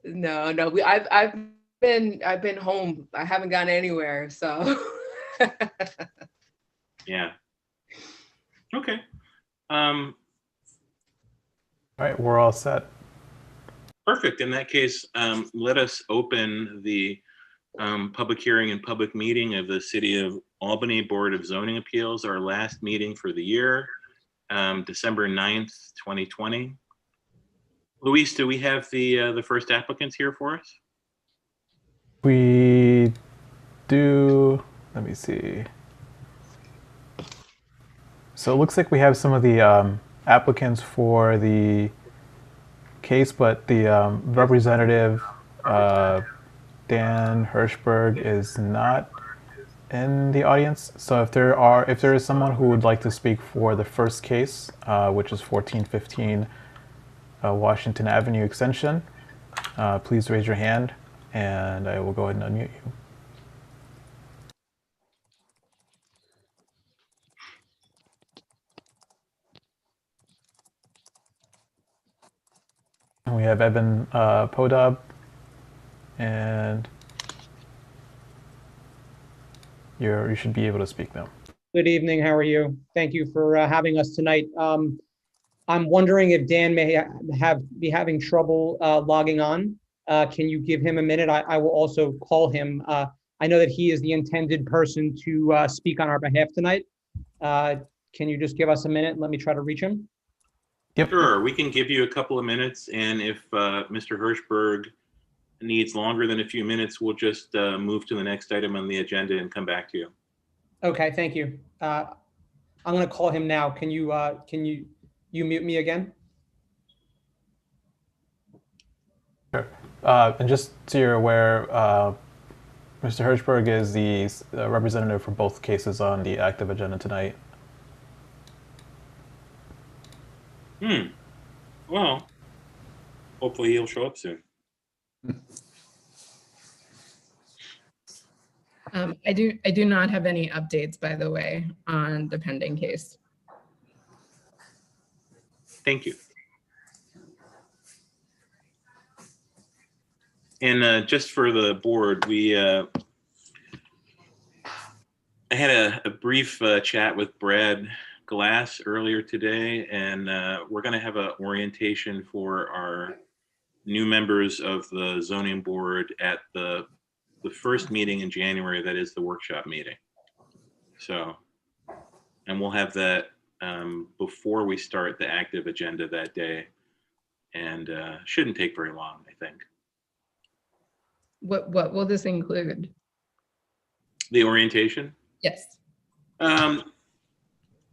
No. I've been home. I haven't gone anywhere. So Yeah. Okay. Um, All right, we're all set. Perfect. In that case, let us open the public hearing and public meeting of the City of Albany Board of Zoning Appeals, our last meeting for the year, December 9th, 2020. Luis, do we have the first applicants here for us? We do, let me see. So it looks like we have some of the applicants for the case, but the representative Dan Hirschberg is not in the audience. So if there is someone who would like to speak for the first case, which is 1415 Washington Avenue Extension, please raise your hand, and I will go ahead and unmute you. And we have Evan Podab, and you should be able to speak now. Good evening. How are you? Thank you for having us tonight. I'm wondering if Dan may be having trouble logging on. Can you give him a minute? I will also call him. I know that he is the intended person to speak on our behalf tonight. Can you just give us a minute and let me try to reach him? Yep. Sure, we can give you a couple of minutes, and if Mr. Hirschberg needs longer than a few minutes, we'll just move to the next item on the agenda and come back to you. Okay, thank you. I'm going to call him now. Can you mute me again? Sure. And just so you're aware, Mr. Hirschberg is the representative for both cases on the active agenda tonight. Well, hopefully he'll show up soon. I do not have any updates, by the way, on the pending case. Thank you. And just for the board, I had a brief chat with Brad Glass earlier today, and we're going to have an orientation for our new members of the zoning board at the first meeting in January. That is the workshop meeting. So, and we'll have that before we start the active agenda that day, and shouldn't take very long, I think. What will this include? The orientation? Yes.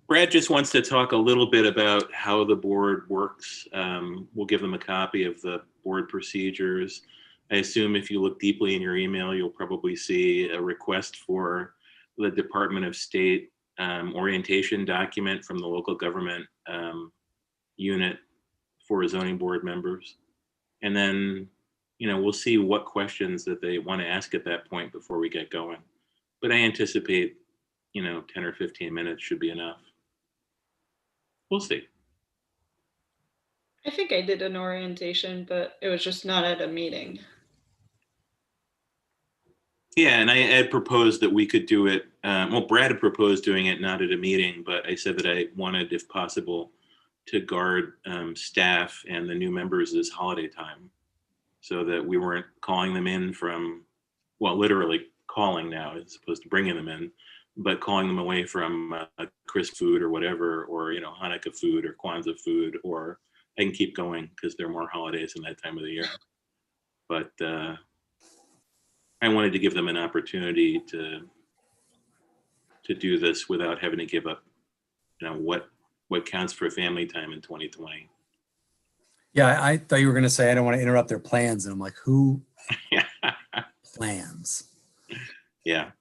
Brad just wants to talk a little bit about how the board works. We'll give them a copy of the board procedures. I assume if you look deeply in your email, you'll probably see a request for the Department of State orientation document from the local government unit for zoning board members. And then, we'll see what questions that they want to ask at that point before we get going. But I anticipate, 10 or 15 minutes should be enough. We'll see. I think I did an orientation, but it was just not at a meeting. Yeah, and I had proposed that we could do it. Well, Brad had proposed doing it not at a meeting, but I said that I wanted, if possible, to guard staff and the new members this holiday time, so that we weren't calling them in from, well, literally calling now as opposed to bringing them in, but calling them away from Christmas food or whatever, or Hanukkah food or Kwanzaa food, or I can keep going because there are more holidays in that time of the year. But I wanted to give them an opportunity to do this without having to give up, what counts for family time in 2020. Yeah, I thought you were going to say I don't want to interrupt their plans, and I'm like, who plans? Yeah.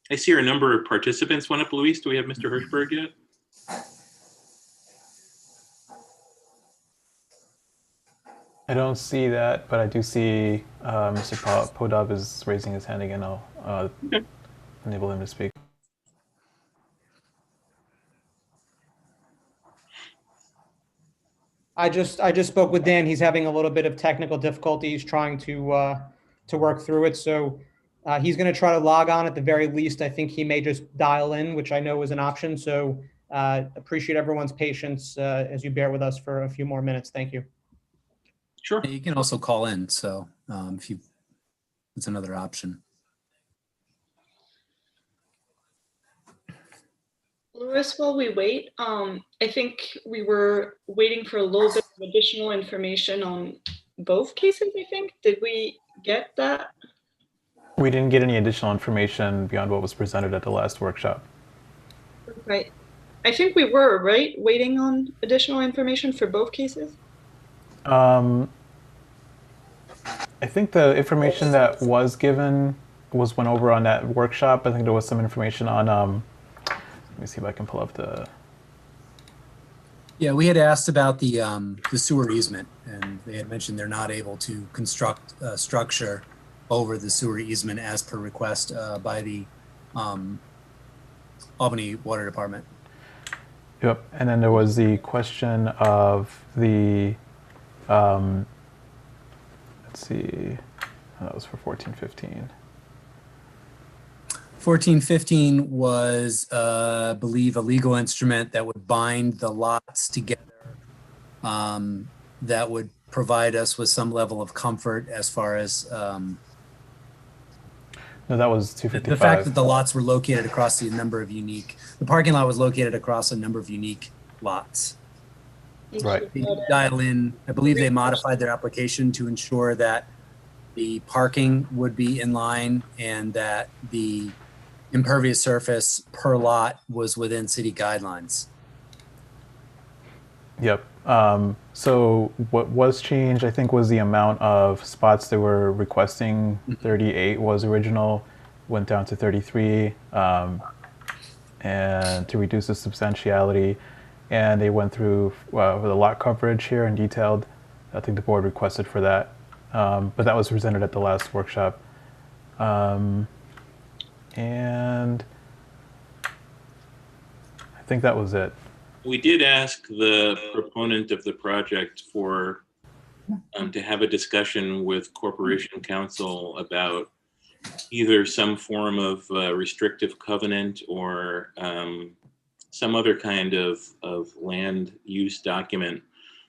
I see a number of participants went up. Luis, do we have Mr. Hirschberg yet? I don't see that, but I do see Mr. Podab is raising his hand again. I'll enable him to speak. I just spoke with Dan. He's having a little bit of technical difficulties trying to work through it. So he's going to try to log on at the very least. I think he may just dial in, which I know is an option. So appreciate everyone's patience as you bear with us for a few more minutes. Thank you. Sure. You can also call in. So if you, it's another option. Louis, while we wait, I think we were waiting for a little bit of additional information on both cases, I think. Did we get that? We didn't get any additional information beyond what was presented at the last workshop. Right. I think we were, right? Waiting on additional information for both cases? I think the information that was given went over on that workshop. I think there was some information on, let me see if I can pull up the... Yeah, we had asked about the sewer easement, and they had mentioned they're not able to construct a structure over the sewer easement as per request by the Albany Water Department. Yep, and then there was the question of the, let's see, that was for 1415. 1415 was, I believe, a legal instrument that would bind the lots together, that would provide us with some level of comfort as far as No, that was 255. the fact that the lots were located across the parking lot was located across a number of unique lots. Right. They dial in, I believe they modified their application to ensure that the parking would be in line and that the impervious surface per lot was within city guidelines. Yep. So what was changed, I think, was the amount of spots they were requesting. 38 was original, went down to 33, and to reduce the substantiality. And they went through the lot coverage here and detailed. I think the board requested for that, but that was presented at the last workshop. And I think that was it. We did ask the proponent of the project for to have a discussion with Corporation Counsel about either some form of restrictive covenant or some other kind of land use document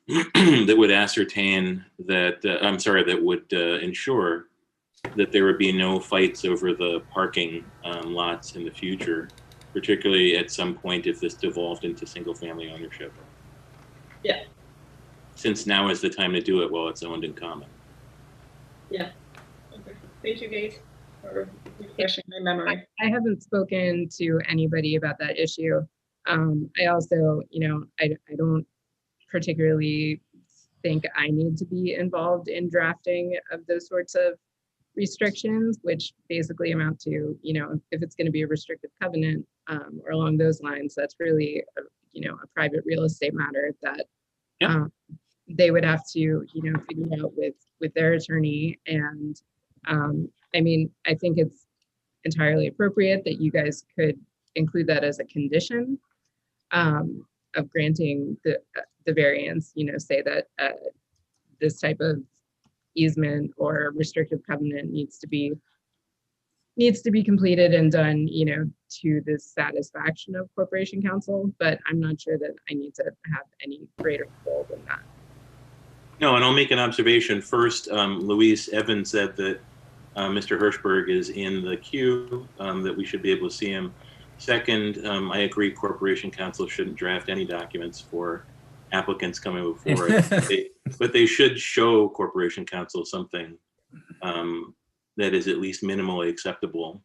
that would ascertain that, that would ensure that there would be no fights over the parking lots in the future, particularly at some point if this devolved into single family ownership. Yeah. Since now is the time to do it while it's owned in common. Yeah. Okay. Thank you, Kate, for refreshing my memory. I haven't spoken to anybody about that issue. I also, I don't particularly think I need to be involved in drafting of those sorts of restrictions, which basically amount to, if it's going to be a restrictive covenant or along those lines, that's really, a private real estate matter that they would have to, figure out with their attorney. And I think it's entirely appropriate that you guys could include that as a condition of granting the variance, say that this type of easement or restrictive covenant needs to be completed and done, to the satisfaction of Corporation Counsel, but I'm not sure that I need to have any greater role than that. No, and I'll make an observation. First, Luis Evans said that Mr. Hirschberg is in the queue, that we should be able to see him. Second, I agree Corporation Counsel shouldn't draft any documents for applicants coming before it, but they should show Corporation Counsel something that is at least minimally acceptable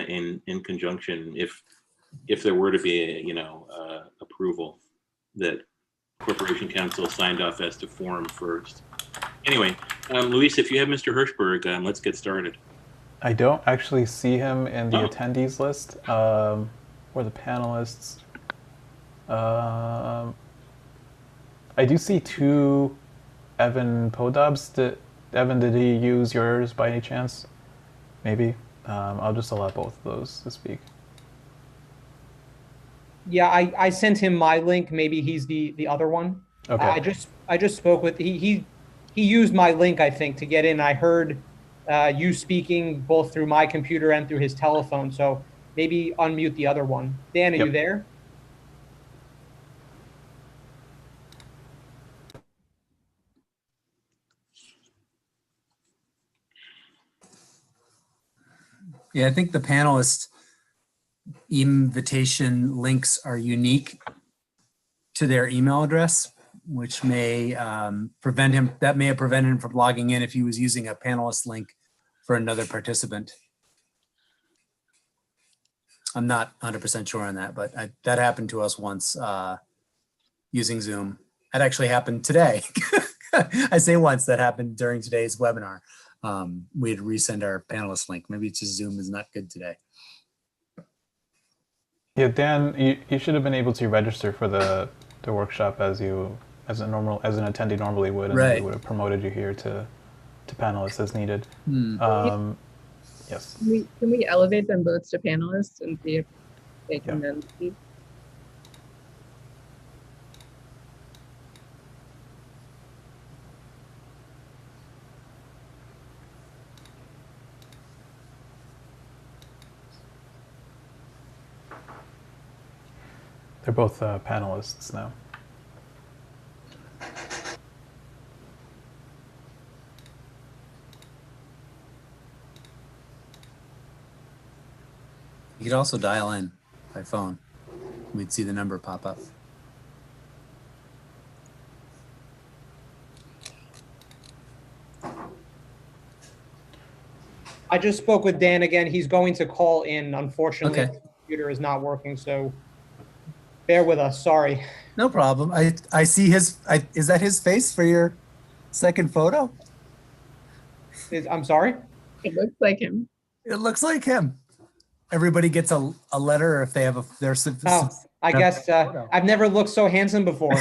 in conjunction if there were to be a, approval that Corporation Counsel signed off as to form first. Anyway, Luis, if you have Mr. Hirschberg, let's get started. I don't actually see him in the attendees list or the panelists. I do see two Evan Podobs. Evan, did he use yours by any chance? Maybe. I'll just allow both of those to speak. Yeah, I sent him my link. Maybe he's the other one. Okay. I just spoke with, he used my link, I think, to get in. I heard you speaking both through my computer and through his telephone. So maybe unmute the other one. Dan, are you Yep. there? Yeah, I think the panelist invitation links are unique to their email address, which may prevent him, that may have prevented him from logging in if he was using a panelist link for another participant. I'm not 100% sure on that, but that happened to us once using Zoom. That actually happened today. I say once, that happened during today's webinar. We had to resend our panelist link. Maybe it's just Zoom is not good today. Yeah, Dan, you should have been able to register for the workshop as an attendee normally would, and Right. we would have promoted you here to panelists as needed. Yes. Can we elevate them both to panelists and see if they can Yeah. then speak? They're both panelists now. You could also dial in by phone. We'd see the number pop up. I just spoke with Dan again. He's going to call in. Unfortunately, Okay. his computer is not working, so bear with us. Sorry. No problem. I see his, is that his face for your second photo? I'm sorry? It looks like him. It looks like him. Everybody gets a letter if they have Oh, I guess I've never looked so handsome before.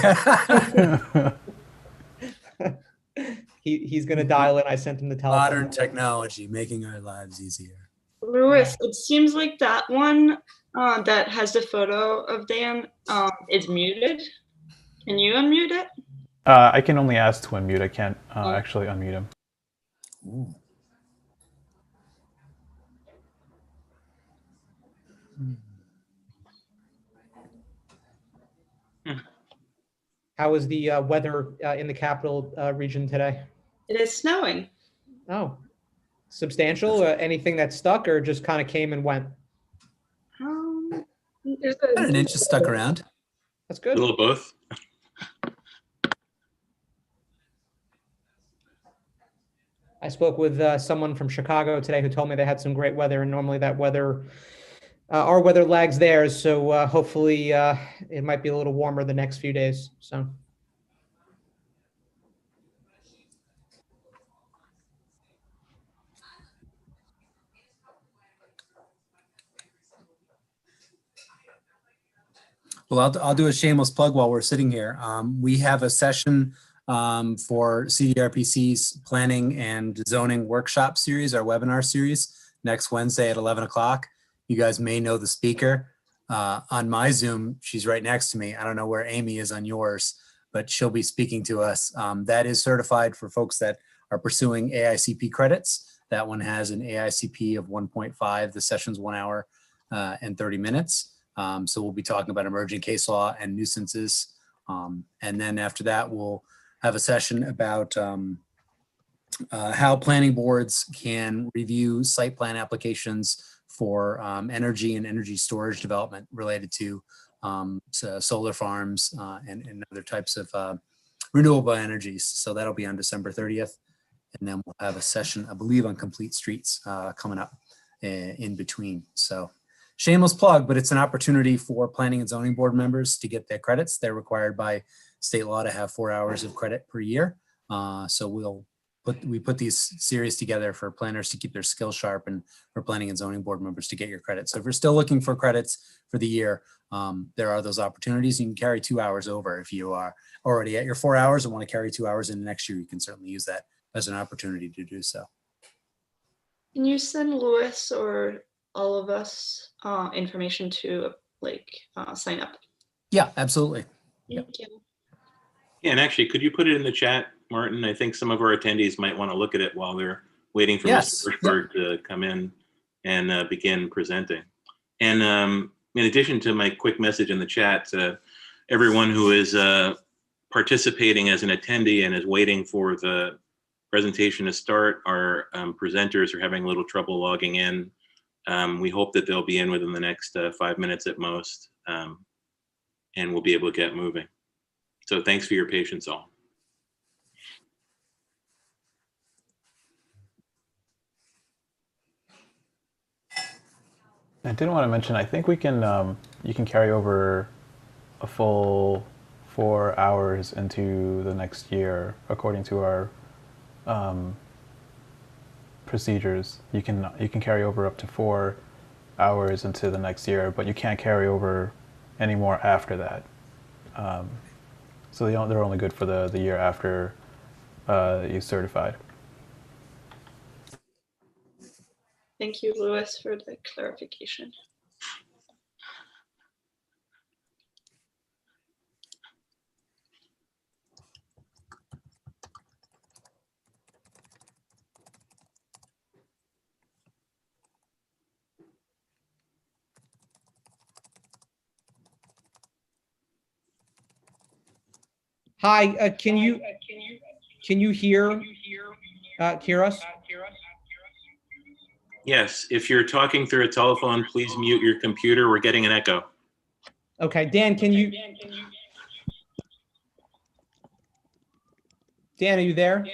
He's going to dial in. I sent him the telephone. Modern technology making our lives easier. Louis, it seems like that one that has the photo of Dan is muted. Can you unmute it? I can only ask to unmute. I can't actually unmute him. Ooh. How was the weather in the capital region today? It is snowing. Oh, substantial? Anything that stuck or just kind of came and went? There's About an inch is stuck around. That's A good. little of both. I spoke with someone from Chicago today who told me they had some great weather, and normally that weather, our weather lags theirs. So hopefully it might be a little warmer the next few days. So. Well, I'll do a shameless plug while we're sitting here. We have a session for CDRPC's planning and zoning workshop series, our webinar series, next Wednesday at 11 o'clock. You guys may know the speaker. On my Zoom, she's right next to me. I don't know where Amy is on yours, but she'll be speaking to us. That is certified for folks that are pursuing AICP credits. That one has an AICP of 1.5. The session's 1 hour and 30 minutes. So we'll be talking about emerging case law and nuisances. And then after that, we'll have a session about how planning boards can review site plan applications for energy and energy storage development related to solar farms and other types of renewable energies. So that'll be on December 30th. And then we'll have a session, I believe, on complete streets coming up in between. So shameless plug, but it's an opportunity for planning and zoning board members to get their credits. They're required by state law to have 4 hours of credit per year. So we put these series together for planners to keep their skills sharp and for planning and zoning board members to get your credits. So if you're still looking for credits for the year, there are those opportunities. You can carry 2 hours over. If you are already at your 4 hours and want to carry 2 hours in next year, you can certainly use that as an opportunity to do so. Can you send Louis or all of us information to sign up? Yeah, absolutely. Thank you. Yeah, and actually, could you put it in the chat, Martin? I think some of our attendees might want to look at it while they're waiting for Yes. Mr. Hirschberg to come in and begin presenting. And in addition to my quick message in the chat, everyone who is participating as an attendee and is waiting for the presentation to start, our presenters are having a little trouble logging in. We hope that they'll be in within the next 5 minutes at most, and we'll be able to get moving. So thanks for your patience all. I did want to mention, I think we can, you can carry over a full 4 hours into the next year, according to our procedures. You can carry over up to 4 hours into the next year, but you can't carry over any more after that. So they're only good for the year after you certified. Thank you, Louis, for the clarification. Hi, can you hear us? Yes, if you're talking through a telephone, please mute your computer. We're getting an echo. Okay, Dan, Dan, are you there?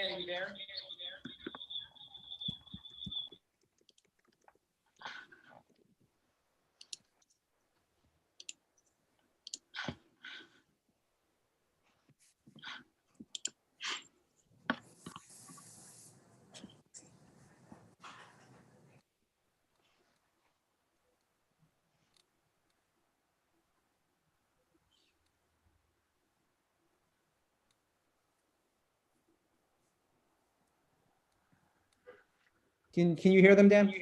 Can you hear them, Dan?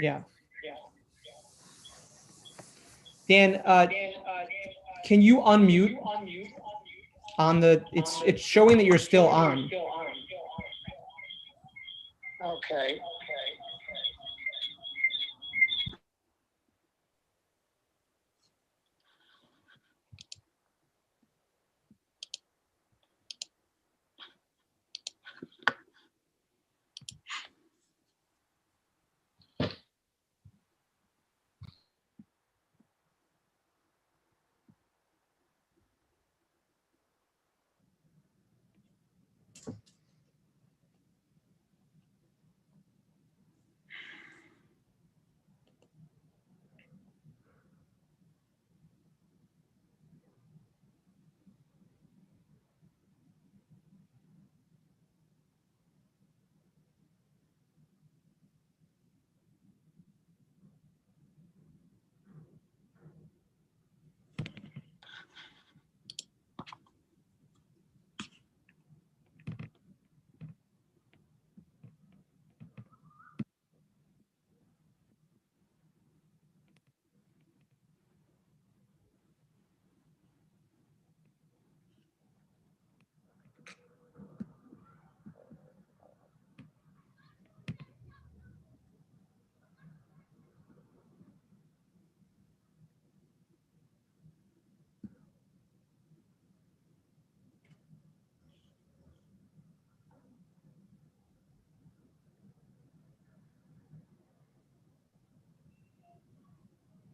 Yeah. Dan, can you unmute on the, it's showing that you're still on. Okay.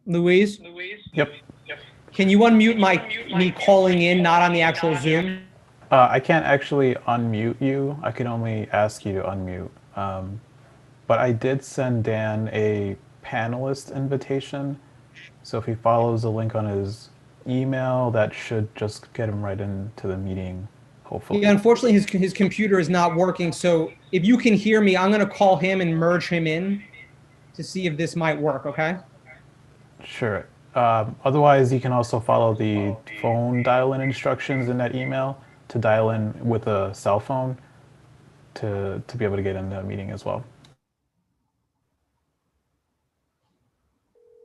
Louise? Yep. Can you unmute me calling in, not on the actual Zoom? I can't actually unmute you. I can only ask you to unmute. But I did send Dan a panelist invitation. So if he follows the link on his email, that should just get him right into the meeting, hopefully. Yeah, unfortunately, his computer is not working. So if you can hear me, I'm going to call him and merge him in to see if this might work, okay? Sure. Otherwise, you can also follow the phone dial-in instructions in that email to dial in with a cell phone to be able to get in the meeting as well.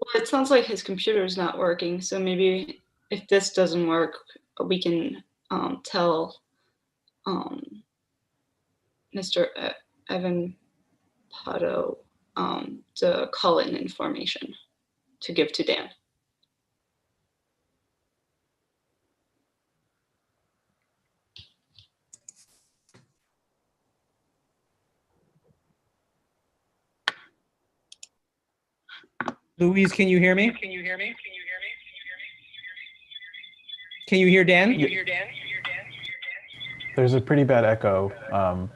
Well, it sounds like his computer is not working, so maybe if this doesn't work, we can tell Mr. Evan Pato the call-in information to give to Dan. Louise, can you hear me? Can you hear Dan? There's a pretty bad echo,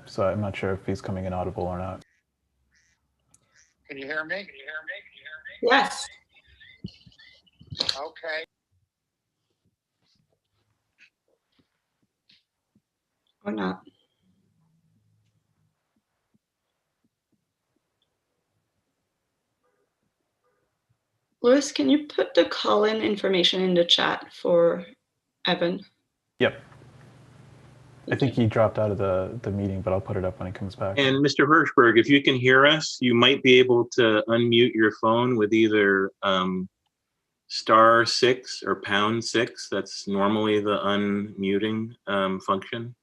so I'm not sure if he's coming in audible or not. Can you hear me? Yes. Okay. Or not. Louis, can you put the call-in information in the chat for Evan? Yep. I think he dropped out of the meeting, but I'll put it up when he comes back. And Mr. Hirschberg, if you can hear us, you might be able to unmute your phone with either *6 or #6. That's normally the unmuting function.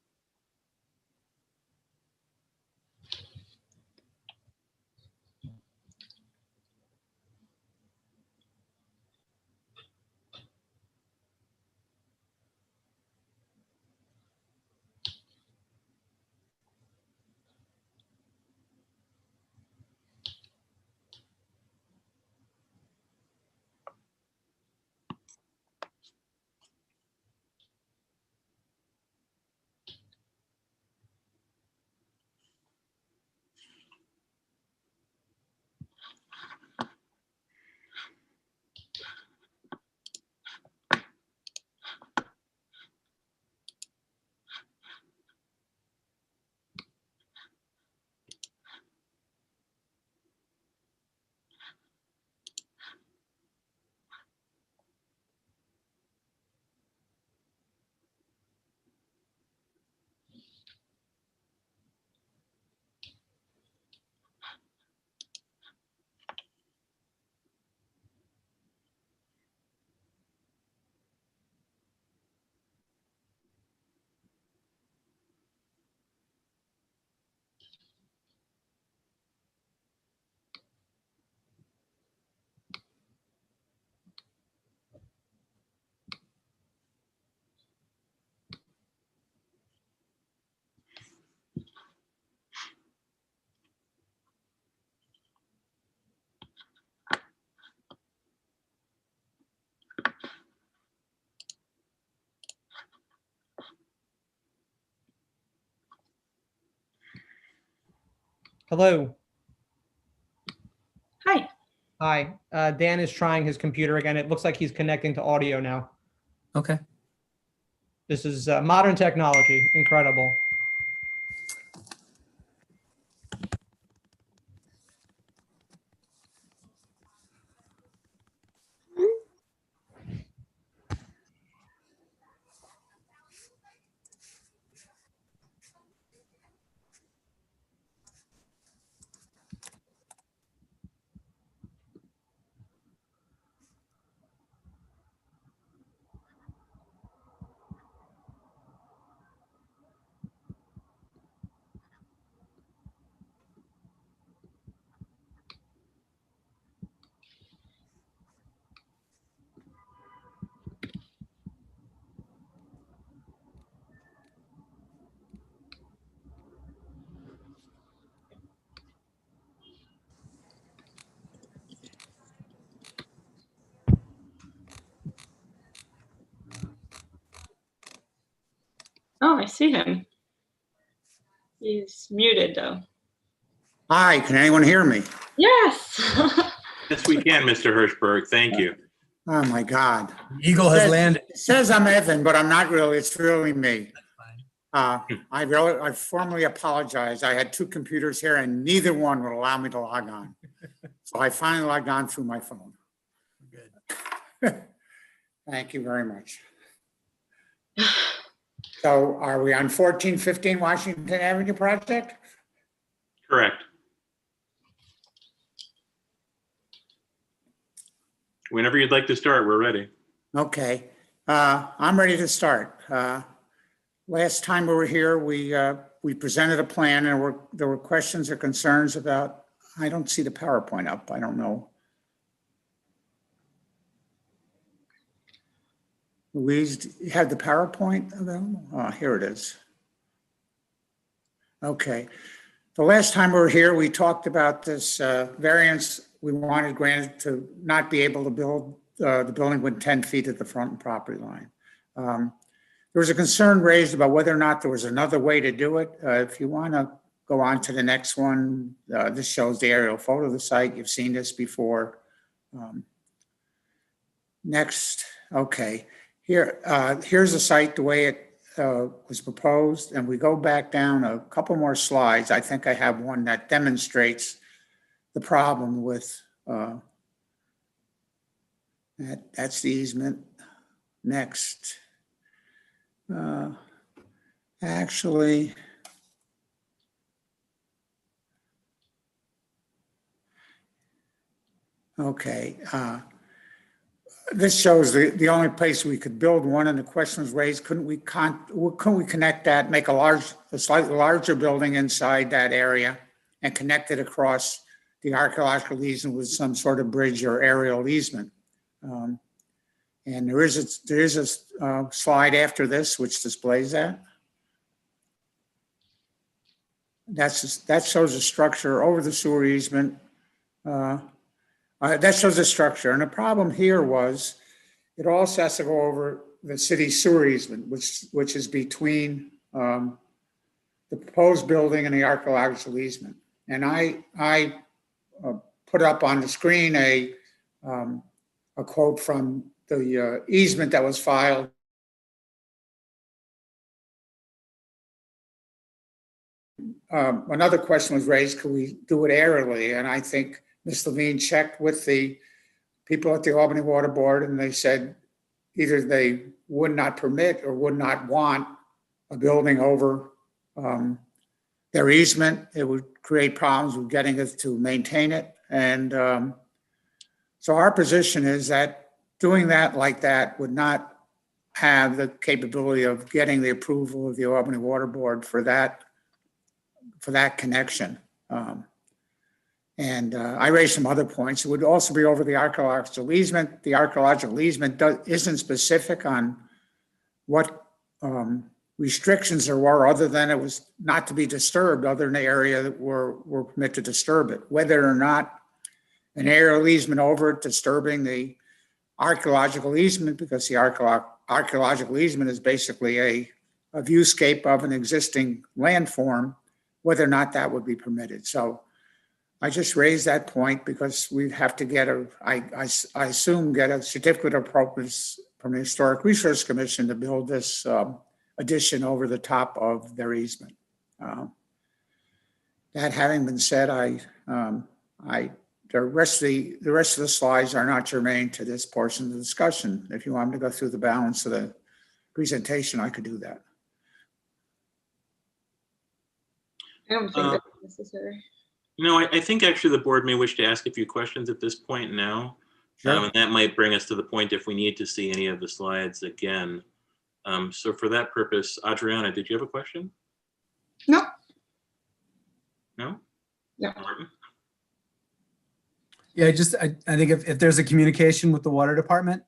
Hello. Hi. Hi. Dan is trying his computer again. It looks like he's connecting to audio now. Okay. This is modern technology. Incredible. Oh, I see him. He's muted though. Hi, can anyone hear me? Yes. Yes, we can, Mr. Hirschberg. Thank you. Oh, my God. Eagle has landed. It says I'm Evan, but I'm not really. It's really me. I formally apologize. I had two computers here and neither one would allow me to log on. So I finally logged on through my phone. Good. Thank you very much. So are we on 1415 Washington Avenue project? Correct. Whenever you'd like to start, we're ready. Okay, I'm ready to start. Last time we were here, we presented a plan and there were questions or concerns about, I don't see the PowerPoint up, I don't know. Louise, do you have the PowerPoint available? Oh, here it is. Okay. The last time we were here, we talked about this variance we wanted granted to not be able to build the building with 10 feet at the front property line. There was a concern raised about whether or not there was another way to do it. If you want to go on to the next one, this shows the aerial photo of the site. You've seen this before. Next, okay. Here's the site the way it was proposed, and we go back down a couple more slides. I think I have one that demonstrates the problem with that's the easement. Next. Actually, okay. This shows the only place we could build one, and the question was raised, couldn't we connect that, make a slightly larger building inside that area and connect it across the archaeological easement with some sort of bridge or aerial easement? And there is a slide after this which displays that. That shows a structure over the sewer easement. That shows the structure, and the problem here was it also has to go over the city sewer easement, which is between the proposed building and the archaeological easement. And I put up on the screen a quote from the easement that was filed. Another question was raised: could we do it aerially? And I think Ms. Levine checked with the people at the Albany Water Board, and they said either they would not permit or would not want a building over their easement. It would create problems with getting us to maintain it. And so our position is that doing that like that would not have the capability of getting the approval of the Albany Water Board for that connection. And I raised some other points. It would also be over the archaeological easement. The archaeological easement isn't specific on what restrictions there were, other than it was not to be disturbed, other than the area that were permitted to disturb it. Whether or not an aerial easement over it disturbing the archaeological easement, because the archaeological easement is basically a viewscape of an existing landform, whether or not that would be permitted. So I just raised that point because we'd have to get I assume, get a certificate of appropriateness from the Historic Resource Commission to build this addition over the top of their easement. That having been said, the rest of the slides are not germane to this portion of the discussion. If you want me to go through the balance of the presentation, I could do that. I don't think that's necessary. No, I think actually the board may wish to ask a few questions at this point now. Sure. And that might bring us to the point if we need to see any of the slides again. So for that purpose, Adriana, did you have a question? No. No? No. Martin? Yeah, I think if there's a communication with the water department,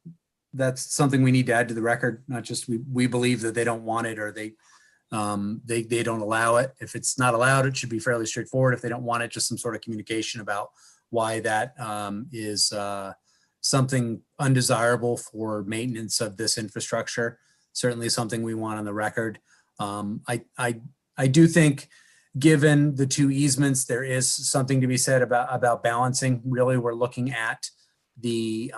that's something we need to add to the record, not just we believe that they don't want it or they don't allow it. If it's not allowed, it should be fairly straightforward. If they don't want it, just some sort of communication about why that is something undesirable for maintenance of this infrastructure. Certainly something we want on the record. I do think, given the two easements, there is something to be said about balancing. Really, we're looking at the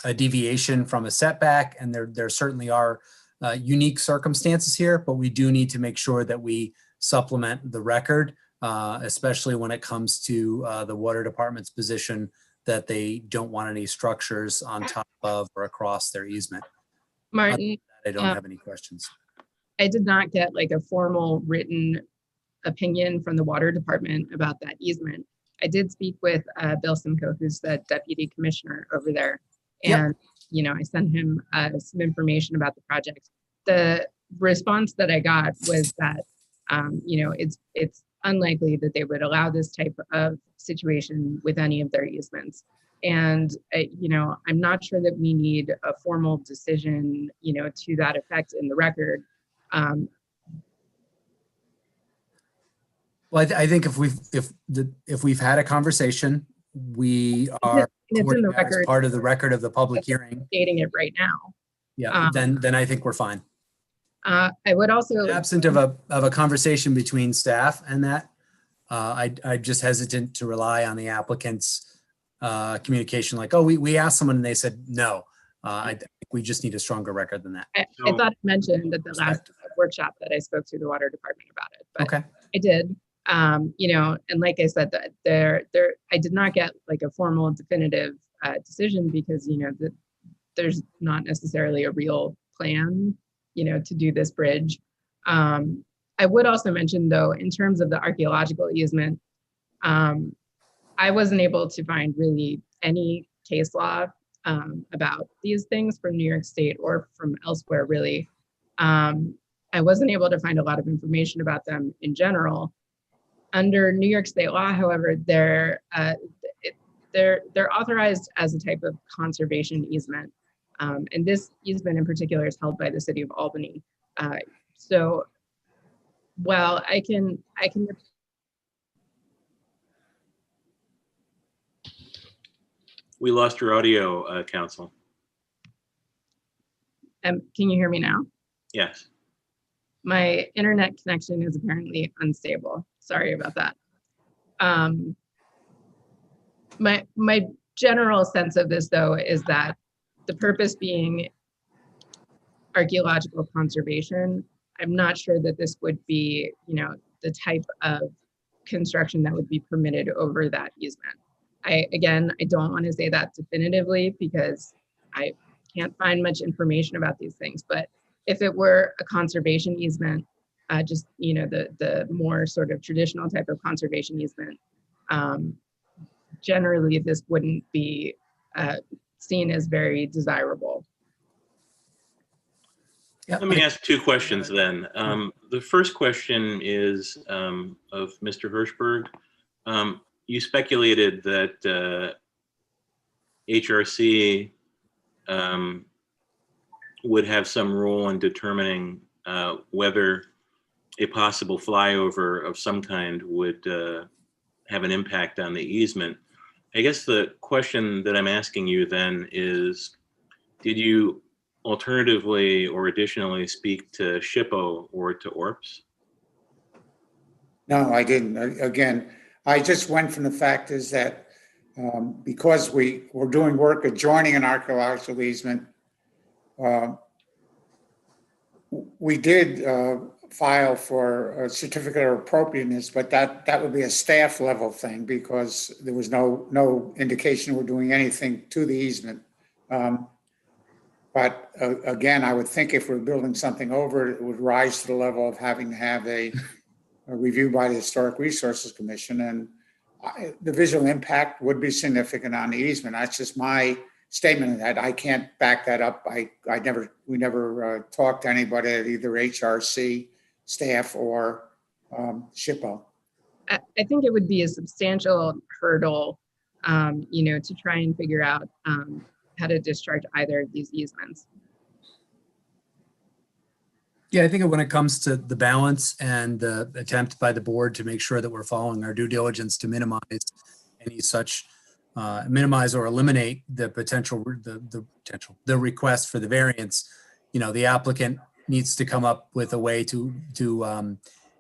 a deviation from a setback, and there certainly are unique circumstances here, but we do need to make sure that we supplement the record, especially when it comes to the water department's position that they don't want any structures on top of or across their easement. Martin, I don't have any questions. I did not get like a formal written opinion from the water department about that easement. I did speak with Bill Simcoe, who's the deputy commissioner over there. And, you know, I sent him some information about the project. The response that I got was that, you know, it's unlikely that they would allow this type of situation with any of their easements. And, you know, I'm not sure that we need a formal decision, you know, to that effect in the record. Well, I think if we've had a conversation, we are It's in the as record, part of the record of the public hearing. stating it right now. Yeah, then I think we're fine. I would also, Absent of a conversation between staff and that, I'm just hesitant to rely on the applicant's communication like, oh, we asked someone and they said no. I think we just need a stronger record than that. I thought I mentioned at the last workshop that I spoke to the water department about it, but Okay. I did. You know, and like I said, that I did not get like a formal definitive decision because, you know, there's not necessarily a real plan, you know, to do this bridge. I would also mention though, in terms of the archaeological easement, I wasn't able to find really any case law about these things from New York State or from elsewhere really. I wasn't able to find a lot of information about them in general. Under New York State law, however, they're authorized as a type of conservation easement. And this easement in particular is held by the city of Albany. So, well, I can. We lost your audio, Council. Can you hear me now? Yes. My internet connection is apparently unstable. Sorry about that. My general sense of this, though, is that the purpose being archaeological conservation, I'm not sure that this would be, you know, the type of construction that would be permitted over that easement. I don't want to say that definitively because I can't find much information about these things, but if it were a conservation easement, just, you know, the more sort of traditional type of conservation easement, generally this wouldn't be seen as very desirable. Yep. Let me ask two questions then. The first question is of Mr. Hirschberg. You speculated that HRC would have some role in determining whether a possible flyover of some kind would have an impact on the easement. I guess the question that I'm asking you then is, did you alternatively or additionally speak to SHPO or to ORPS? No, I didn't. Again, I just went from the fact is that because we were doing work adjoining an archaeological easement, we did file for a certificate of appropriateness, but that would be a staff level thing because there was no indication we're doing anything to the easement. But again, I would think if we're building something over it, would rise to the level of having to have a review by the Historic Resources Commission, and the visual impact would be significant on the easement. That's just my statement of that. I can't back that up. We never talked to anybody at either HRC staff or SHPO. I think it would be a substantial hurdle, you know, to try and figure out how to discharge either of these easements. Yeah, I think when it comes to the balance and the attempt by the board to make sure that we're following our due diligence to minimize any such, minimize or eliminate the the request for the variance, you know, the applicant needs to come up with a way to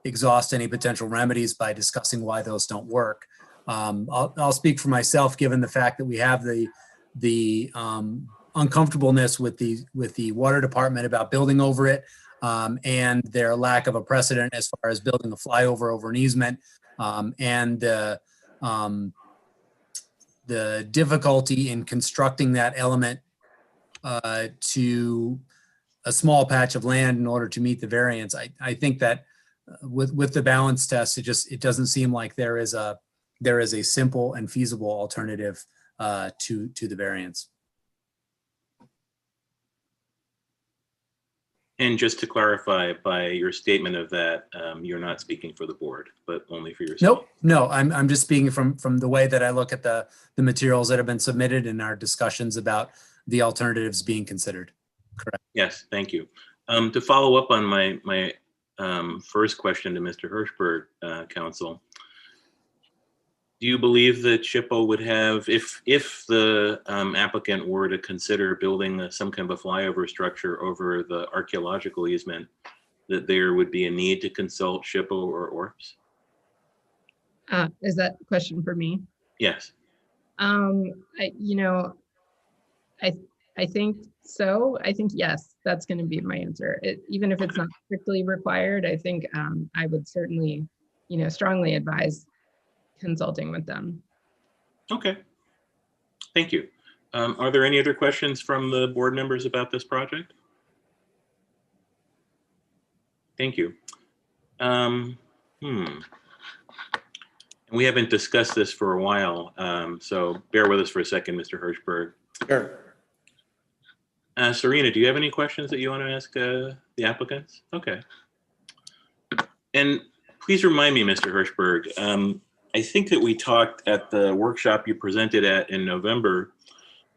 exhaust any potential remedies by discussing why those don't work. I'll speak for myself, given the fact that we have the uncomfortableness with the water department about building over it. And their lack of a precedent as far as building a flyover over an easement, and the difficulty in constructing that element to a small patch of land in order to meet the variance. I think that with the balance test, it doesn't seem like there is a simple and feasible alternative to the variance. And just to clarify, by your statement of that, you're not speaking for the board, but only for yourself. Nope, no, I'm just speaking from the way that I look at the materials that have been submitted and our discussions about the alternatives being considered. Correct. Yes, thank you. To follow up on my first question to Mr. Hirschberg, counsel, do you believe that SHPO would have, if the applicant were to consider building some kind of a flyover structure over the archaeological easement, that there would be a need to consult SHPO or ORPS? Is that a question for me? Yes. I think so. I think yes, that's going to be my answer. Even if it's not strictly required, I think I would certainly, strongly advise consulting with them. Okay. Thank you. Are there any other questions from the board members about this project? Thank you. We haven't discussed this for a while, so bear with us for a second, Mr. Hirschberg. Sure. Serena, do you have any questions that you want to ask the applicants? Okay. And please remind me, Mr. Hirschberg, I think that we talked at the workshop you presented at in November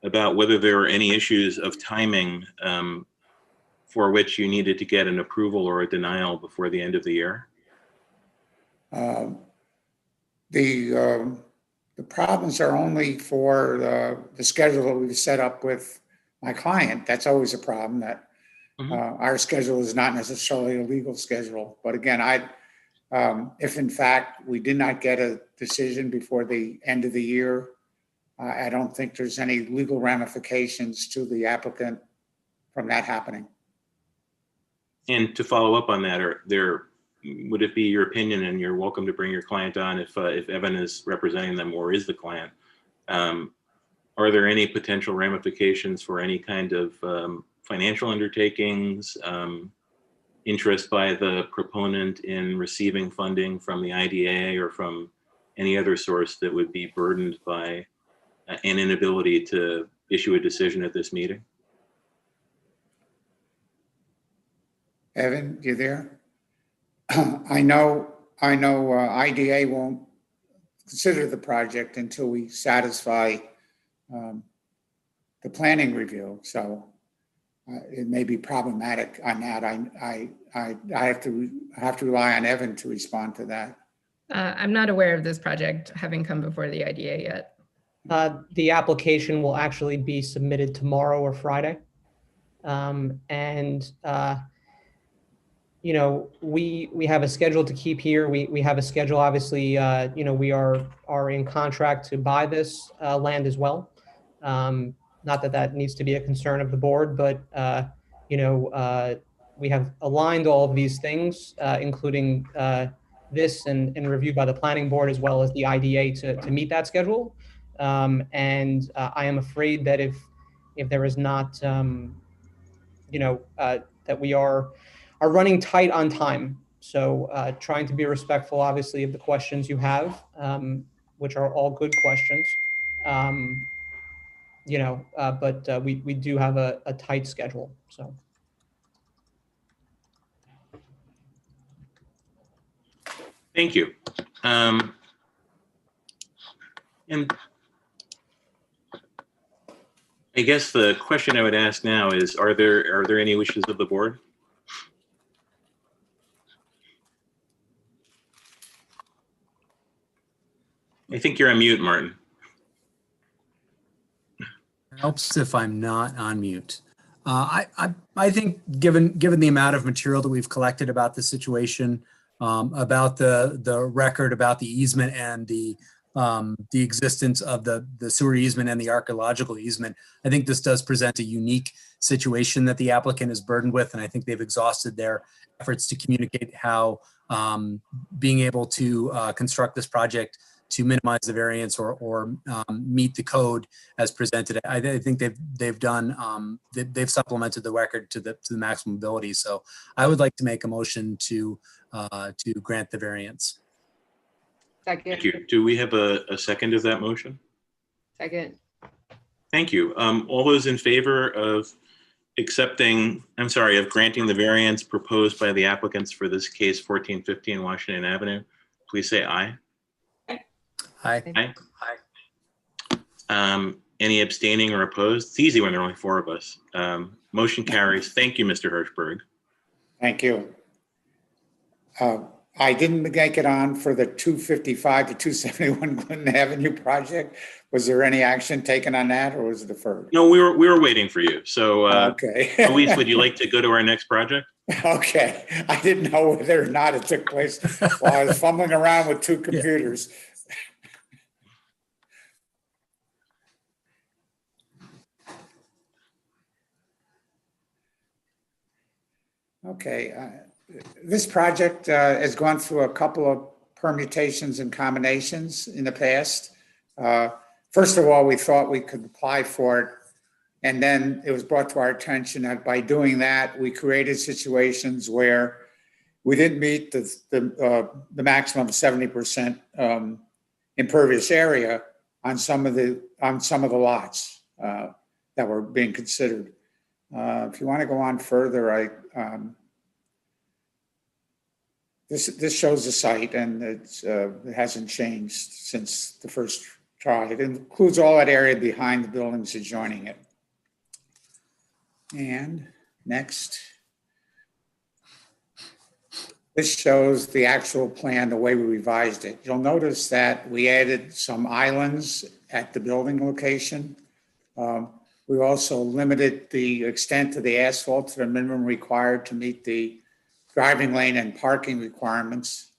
about whether there were any issues of timing for which you needed to get an approval or a denial before the end of the year. The problems are only for the schedule that we've set up with my client. That's always a problem, that our schedule is not necessarily a legal schedule. But again, if in fact we did not get a decision before the end of the year, I don't think there's any legal ramifications to the applicant from that happening. And to follow up on that, would it be your opinion, and you're welcome to bring your client on if Evan is representing them or is the client, are there any potential ramifications for any kind of financial undertakings, interest by the proponent in receiving funding from the IDA or from any other source that would be burdened by an inability to issue a decision at this meeting? Evan, you there? I know IDA won't consider the project until we satisfy the planning review. So it may be problematic on that. I have to rely on Evan to respond to that. I'm not aware of this project having come before the IDA yet. The application will actually be submitted tomorrow or Friday. We have a schedule to keep here. We have a schedule, obviously, we are in contract to buy this land as well. Not that needs to be a concern of the board, but, we have aligned all of these things, including this and reviewed by the planning board as well as the IDA to meet that schedule. I am afraid that if there is not, that we are running tight on time. So trying to be respectful, obviously, of the questions you have, which are all good questions. But we do have a tight schedule, so. Thank you. And I guess the question I would ask now is, are there any wishes of the board? I think you're on mute, Martin. Helps if I'm not on mute. I think given the amount of material that we've collected about the situation, about the record, about the easement and the existence of the sewer easement and the archaeological easement, I think this does present a unique situation that the applicant is burdened with, and I think they've exhausted their efforts to communicate how being able to construct this project to minimize the variance or meet the code as presented. I think they've done, they've supplemented the record to the maximum ability. So I would like to make a motion to grant the variance. Second. Thank you. Do we have a second of that motion? Second. Thank you. All those in favor of of granting the variance proposed by the applicants for this case 1415 Washington Avenue, please say aye. Aye. Aye. Any abstaining or opposed? It's easy when there are only 4 of us. Motion carries. Thank you, Mr. Hirschberg. Thank you. I didn't make it on for the 255 to 271 Clinton Avenue project. Was there any action taken on that, or was it deferred? No, we were waiting for you. So, Okay. Luis, would you like to go to our next project? Okay. I didn't know whether or not it took place while I was fumbling around with 2 computers. Okay. This project has gone through a couple of permutations and combinations in the past. First of all, we thought we could apply for it, and then it was brought to our attention that by doing that, we created situations where we didn't meet the maximum of 70% impervious area on some of the lots that were being considered. If you want to go on further, this shows the site, and it hasn't changed since the first try. It includes all that area behind the buildings adjoining it. And next, this shows the actual plan, the way we revised it. You'll notice that we added some islands at the building location. We also limited the extent of the asphalt to the minimum required to meet the driving lane and parking requirements.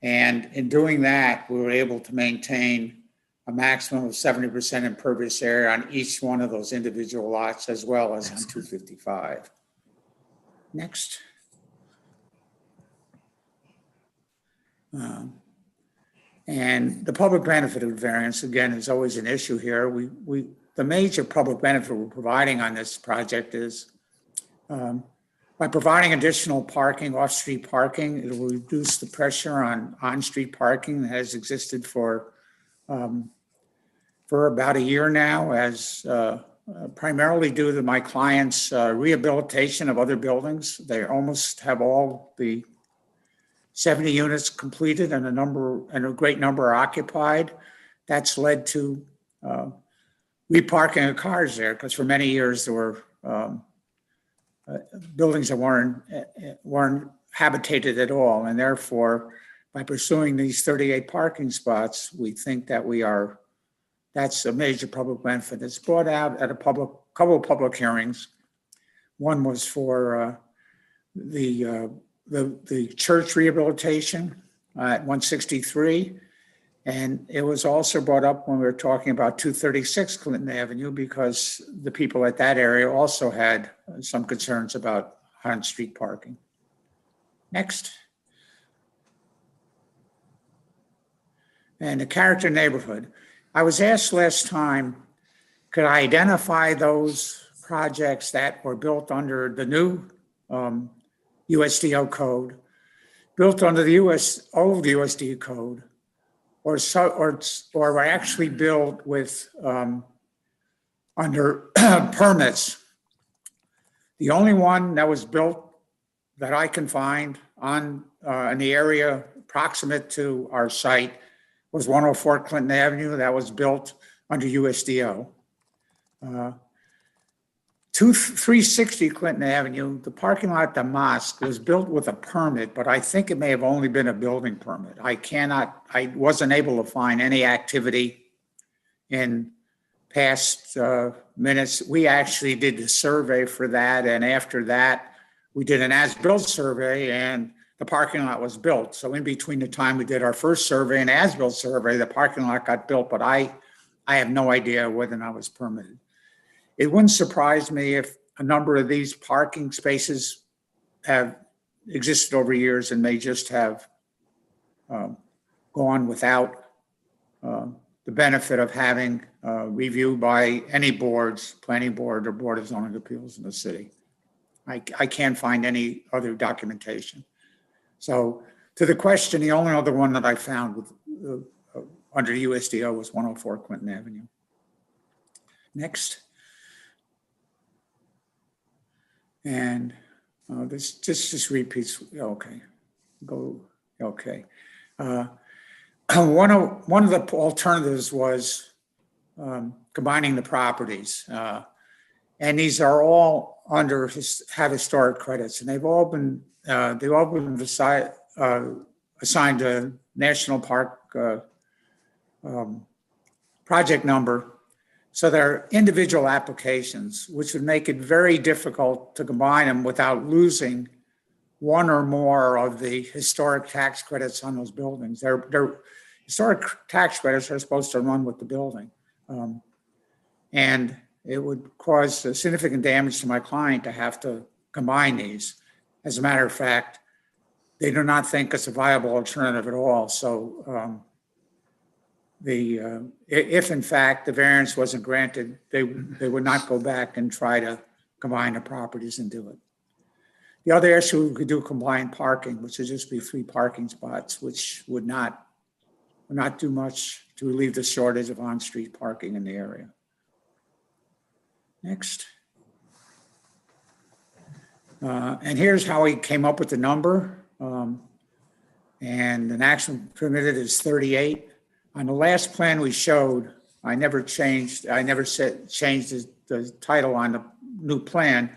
And in doing that, we were able to maintain a maximum of 70% impervious area on each one of those individual lots, as well as on 255. Next. And the public benefit of variance, again, is always an issue here. The major public benefit we're providing on this project is by providing additional parking, off-street parking, it will reduce the pressure on-street parking that has existed for about a year now, as primarily due to my client's rehabilitation of other buildings. They almost have all the 70 units completed, and a great number are occupied. That's led to reparking of cars there, because for many years there were buildings that weren't habitated at all, and therefore, by pursuing these 38 parking spots, we think that that's a major public benefit. It's brought out at a couple of public hearings. One was for the church rehabilitation at 163. And it was also brought up when we were talking about 236 Clinton Avenue, because the people at that area also had some concerns about on-street parking. Next. And the character neighborhood. I was asked last time, could I identify those projects that were built under the new USDO code, built under the old USDO code, or were actually built with under permits. The only one that was built that I can find in the area proximate to our site was 104 Clinton Avenue. That was built under USDO. 360 Clinton Avenue, the parking lot at the mosque was built with a permit, but I think it may have only been a building permit. I wasn't able to find any activity in past minutes. We actually did the survey for that, and after that, we did an as-built survey, and the parking lot was built. So in between the time we did our first survey and as-built survey, the parking lot got built, but I have no idea whether or not it was permitted. It wouldn't surprise me if a number of these parking spaces have existed over years and may just have gone without the benefit of having review by any boards, planning board or board of zoning appeals in the city. I can't find any other documentation. So to the question, the only other one that I found with under USDO was 104 Clinton Avenue. Next. And this just repeats, okay, go, okay. One of the alternatives was combining the properties. And these are all have historic credits, and they've all been assigned a national park project number. So they're individual applications, which would make it very difficult to combine them without losing one or more of the historic tax credits on those buildings. Their historic tax credits are supposed to run with the building. And it would cause significant damage to my client to have to combine these. As a matter of fact, they do not think it's a viable alternative at all. So if in fact the variance wasn't granted, they would not go back and try to combine the properties and do it. The other issue, we could do compliant parking, which would just be 3 parking spots, which would not do much to relieve the shortage of on-street parking in the area. Next. And here's how he came up with the number. And the maximum permitted is 38. On the last plan we showed, I never changed the title on the new plan.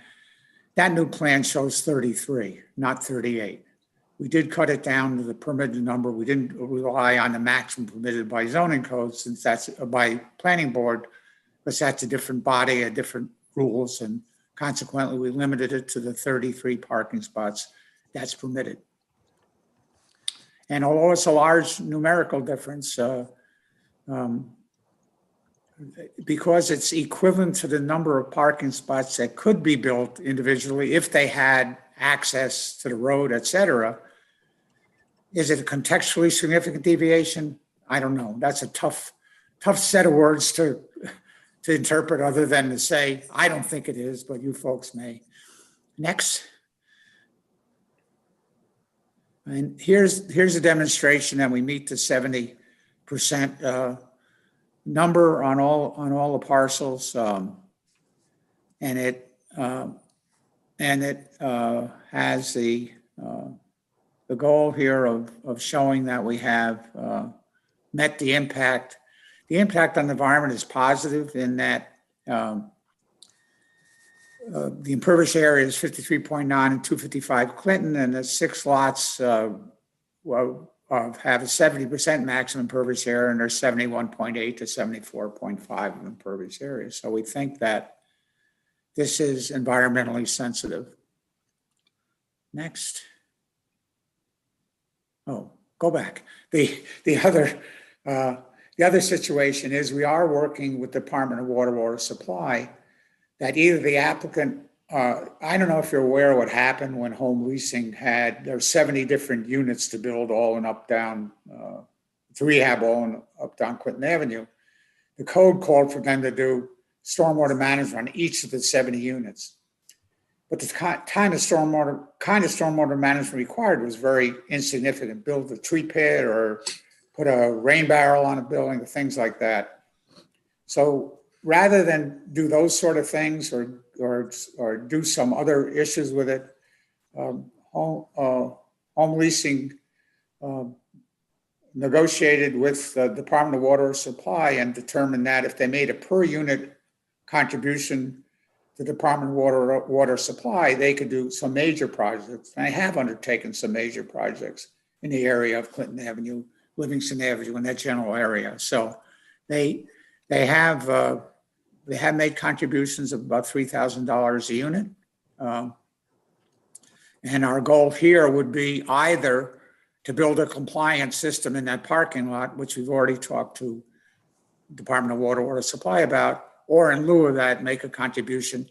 That new plan shows 33, not 38. We did cut it down to the permitted number. We didn't rely on the maximum permitted by zoning code, since that's by planning board, because that's a different body, a different rules, and consequently we limited it to the 33 parking spots that's permitted. And although it's a large numerical difference, because it's equivalent to the number of parking spots that could be built individually if they had access to the road, et cetera, is it a contextually significant deviation? I don't know. That's a tough set of words to interpret, other than to say, I don't think it is, but you folks may. Next. And here's a demonstration that we meet the 70% number on all the parcels, and it has the goal here of showing that we have met the impact. The impact on the environment is positive in that the impervious area is 53.9 and 255 Clinton, and the 6 lots have a 70% maximum impervious area, and there's 71.8 to 74.5 of impervious area. So we think that this is environmentally sensitive. Next. Oh, go back. The other situation is we are working with the Department of Water Supply, that either the applicant, I don't know if you're aware of what happened when home leasing there were 70 different units to build all in up-down, to rehab all in up-down Clinton Avenue. The code called for them to do stormwater management on each of the 70 units. But the kind of stormwater management required was very insignificant. Build a tree pit or put a rain barrel on a building, things like that. So rather than do those sort of things or do some other issues with it, home leasing negotiated with the Department of Water Supply and determined that if they made a per unit contribution to the Department of Water Supply, they could do some major projects. And I have undertaken some major projects in the area of Clinton Avenue, Livingston Avenue, in that general area. So they have made contributions of about $3,000 a unit. And our goal here would be either to build a compliant system in that parking lot, which we've already talked to Department of Water Supply about, or in lieu of that, make a contribution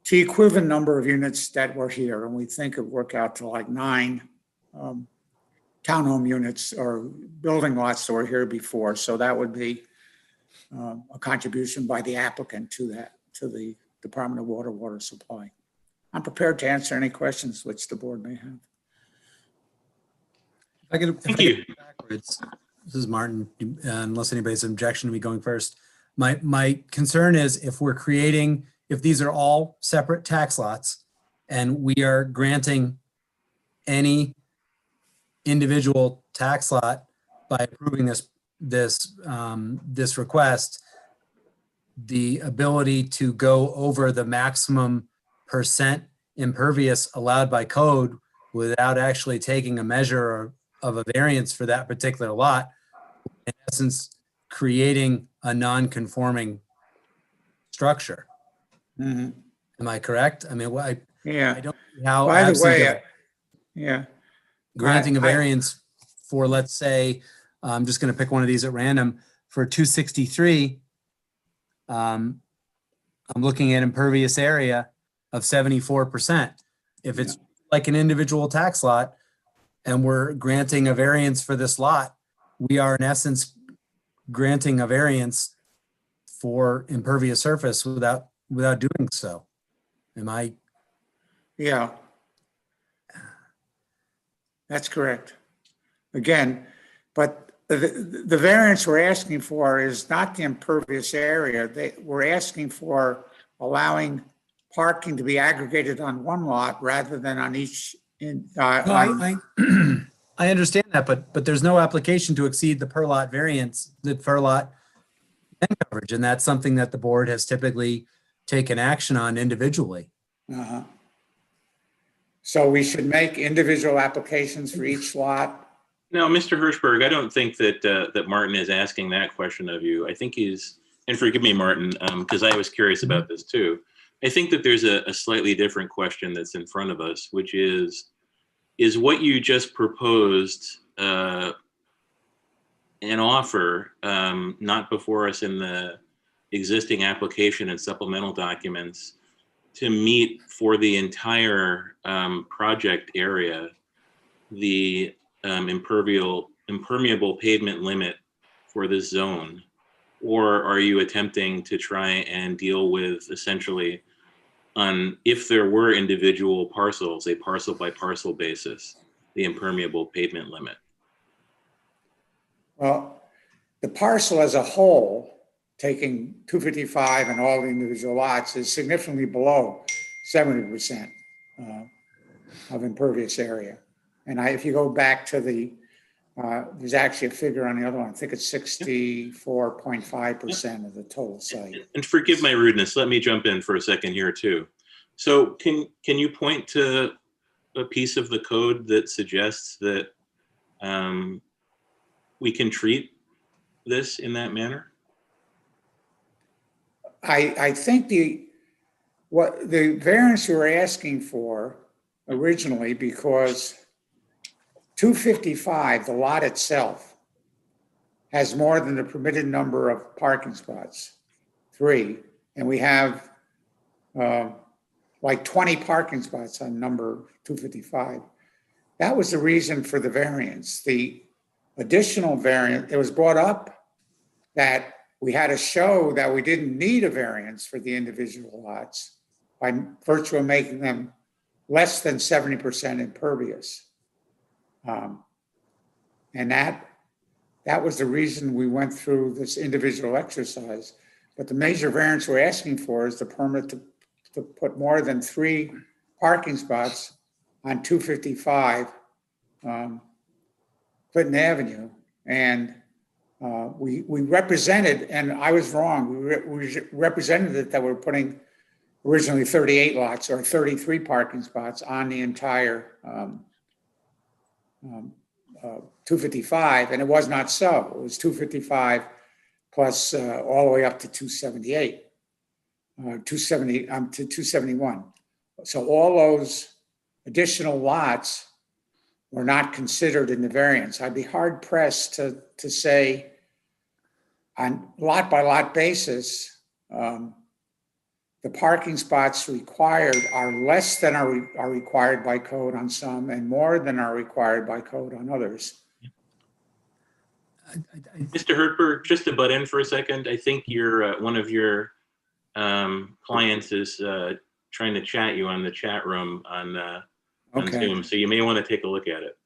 to the equivalent number of units that were here. And we think it would work out to like 9 to townhome units or building lots that were here before. So that would be a contribution by the applicant to that, to the Department of Water Supply. I'm prepared to answer any questions which the board may have. Thank you. Backwards. This is Martin, unless anybody's objection to me going first. My concern is if these are all separate tax lots and we are granting any individual tax lot by approving this request, the ability to go over the maximum percent impervious allowed by code without actually taking a measure of a variance for that particular lot, in essence, creating a non-conforming structure. Mhm. Am I correct? I mean, I Yeah. don't see how By the absent of way, yeah. granting a I- variance for, let's say, I'm just going to pick one of these at random, for 263, I'm looking at impervious area of 74%. If it's like an individual tax lot and we're granting a variance for this lot, we are in essence granting a variance for impervious surface without doing so. Am I? Yeah. That's correct. Again, but the variance we're asking for is not the impervious area. We're asking for allowing parking to be aggregated on one lot rather than on each. I understand that, but there's no application to exceed the per lot variance, the per lot coverage, and that's something that the board has typically taken action on individually. Uh-huh. So we should make individual applications for each lot. No, Mr. Hirschberg, I don't think that Martin is asking that question of you. I think he's, and forgive me, Martin, because I was curious about this too. I think that there's a slightly different question that's in front of us, which is what you just proposed an offer not before us in the existing application and supplemental documents to meet for the entire project area the impermeable pavement limit for this zone? Or are you attempting to try and deal with essentially if there were individual parcels, a parcel by parcel basis, the impermeable pavement limit? Well, the parcel as a whole, taking 255 and all the individual lots, is significantly below 70% of impervious area. And if you go back to there's actually a figure on the other one. I think it's 64.5% of the total site. And forgive my rudeness, let me jump in for a second here too. So can you point to a piece of the code that suggests that we can treat this in that manner? I think the variance you were asking for originally, because 255, the lot itself, has more than the permitted number of parking spots, 3, and we have like 20 parking spots on number 255. That was the reason for the variance. The additional variance, it was brought up that we had to show that we didn't need a variance for the individual lots by virtue of making them less than 70% impervious. And that was the reason we went through this individual exercise. But the major variance we're asking for is the permit to put more than 3 parking spots on 255 Clinton Avenue. And we represented, and I was wrong, we represented that we're putting originally 38 lots or 33 parking spots on the entire 255, and it was not so. It was 255 plus all the way up to 278, 270 to 271. So all those additional lots were not considered in the variance. I'd be hard pressed to say on lot by lot basis the parking spots required are less than are required by code on some and more than are required by code on others. Mr. Hertzberg, just to butt in for a second, I think your one of your clients is trying to chat you on the chat room on Okay. Zoom, so you may want to take a look at it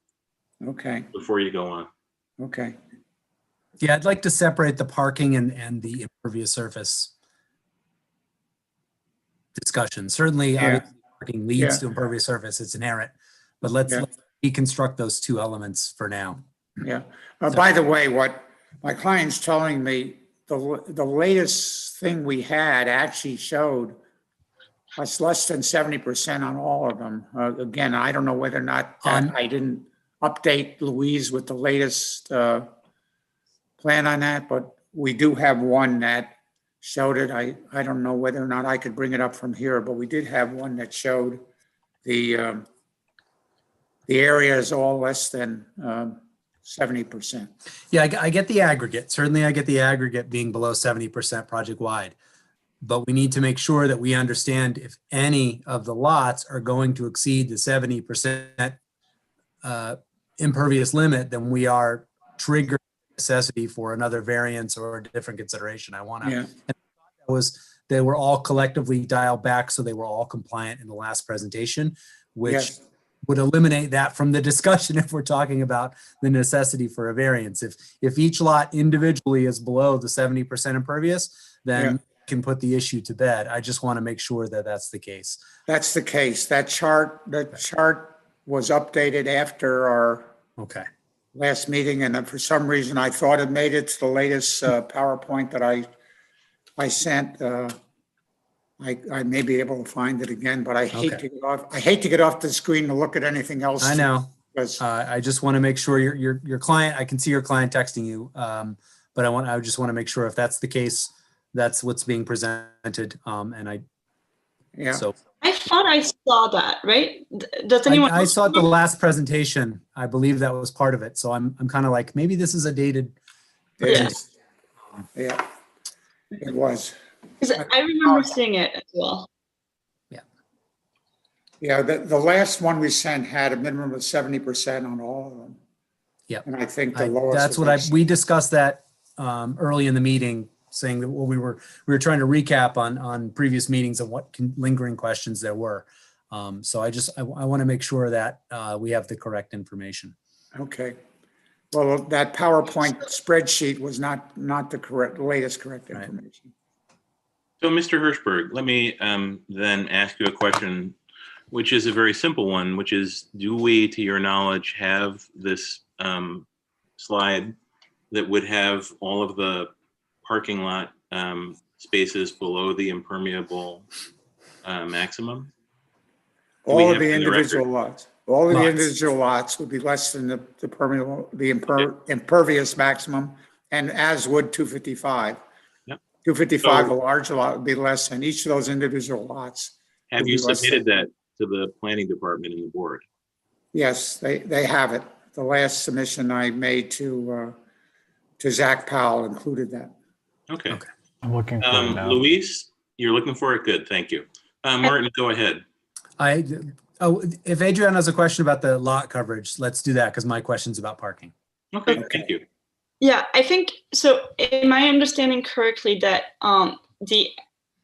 Okay, before you go on. okay. Yeah, I'd like to separate the parking and the impervious surface discussion. Certainly, Yeah. obviously, parking leads Yeah. to impervious surface. It's inherent. But let's Yeah. deconstruct those two elements for now. Yeah. By the way, what my client's telling me, the latest thing we had actually showed us less than 70% on all of them. Again, I don't know whether or not I didn't update Louise with the latest plan on that, but we do have one that showed it. I don't know whether or not I could bring it up from here, but we did have one that showed the area is all less than 70%. Yeah, I get the aggregate. Certainly, I get the aggregate being below 70% project wide. But we need to make sure that we understand if any of the lots are going to exceed the 70% impervious limit, then we are triggering necessity for another variance or a different consideration. I want to. Yeah. They were all collectively dialed back, so they were all compliant in the last presentation, which Yes. would eliminate that from the discussion if we're talking about the necessity for a variance. If each lot individually is below the 70% impervious, then can put the issue to bed. I just want to make sure that that's the case. That's the case. That chart was updated after our last meeting, and for some reason I thought it made it to the latest PowerPoint that I sent. I may be able to find it again, but I hate to get off. I hate to get off the screen to look at anything else. I know. Because I just want to make sure your client. I can see your client texting you, but I just want to make sure if that's the case, that's what's being presented. So I thought I saw that, right? Does anyone? I saw the last presentation. I believe that was part of it. So I'm kind of like, maybe this is a dated. Yes. Yeah, it was. I remember seeing it as well. Yeah, the last one we sent had a minimum of 70% on all of them. Yeah, and I think the lowest. That's what we discussed that early in the meeting, saying that we were trying to recap on previous meetings and what lingering questions there were. So I want to make sure that we have the correct information. Okay. Well, that PowerPoint spreadsheet was not the latest correct information. So, Mr. Hertzberg, let me then ask you a question, which is a very simple one, which is, do we, to your knowledge, have this slide that would have all of the parking lot spaces below the impermeable maximum? All of the individual lots. All of the individual lots would be less than the impervious maximum, and as would 255. Yep. 255, a larger lot would be less than each of those individual lots. Have you submitted that to the planning department and the board? Yes, they have it. The last submission I made to Zach Powell included that. Okay. I'm looking for it now. Luis, you're looking for it? Good, thank you. Martin, go ahead. If Adrian has a question about the lot coverage, let's do that, because my question's about parking. Okay, thank you. Yeah, I think so. Am I understanding correctly that the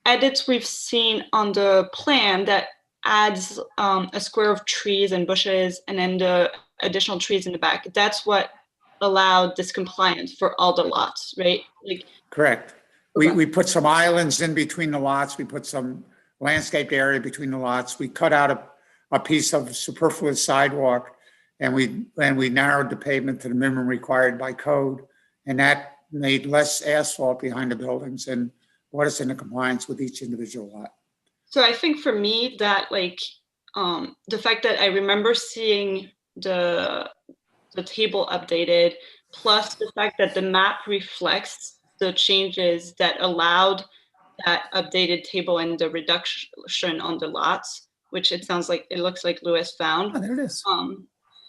edits we've seen on the plan that adds a square of trees and bushes and then the additional trees in the back, that's what allowed this compliance for all the lots, right? Like, correct. We put some islands in between the lots. We put some landscaped area between the lots. We cut out a piece of superfluous sidewalk, and we narrowed the pavement to the minimum required by code, and that made less asphalt behind the buildings and brought us into compliance with each individual lot. So I think for me that the fact that I remember seeing the table updated, plus the fact that the map reflects the changes that allowed that updated table and the reduction on the lots, which it looks like Lewis found. Oh, there it is.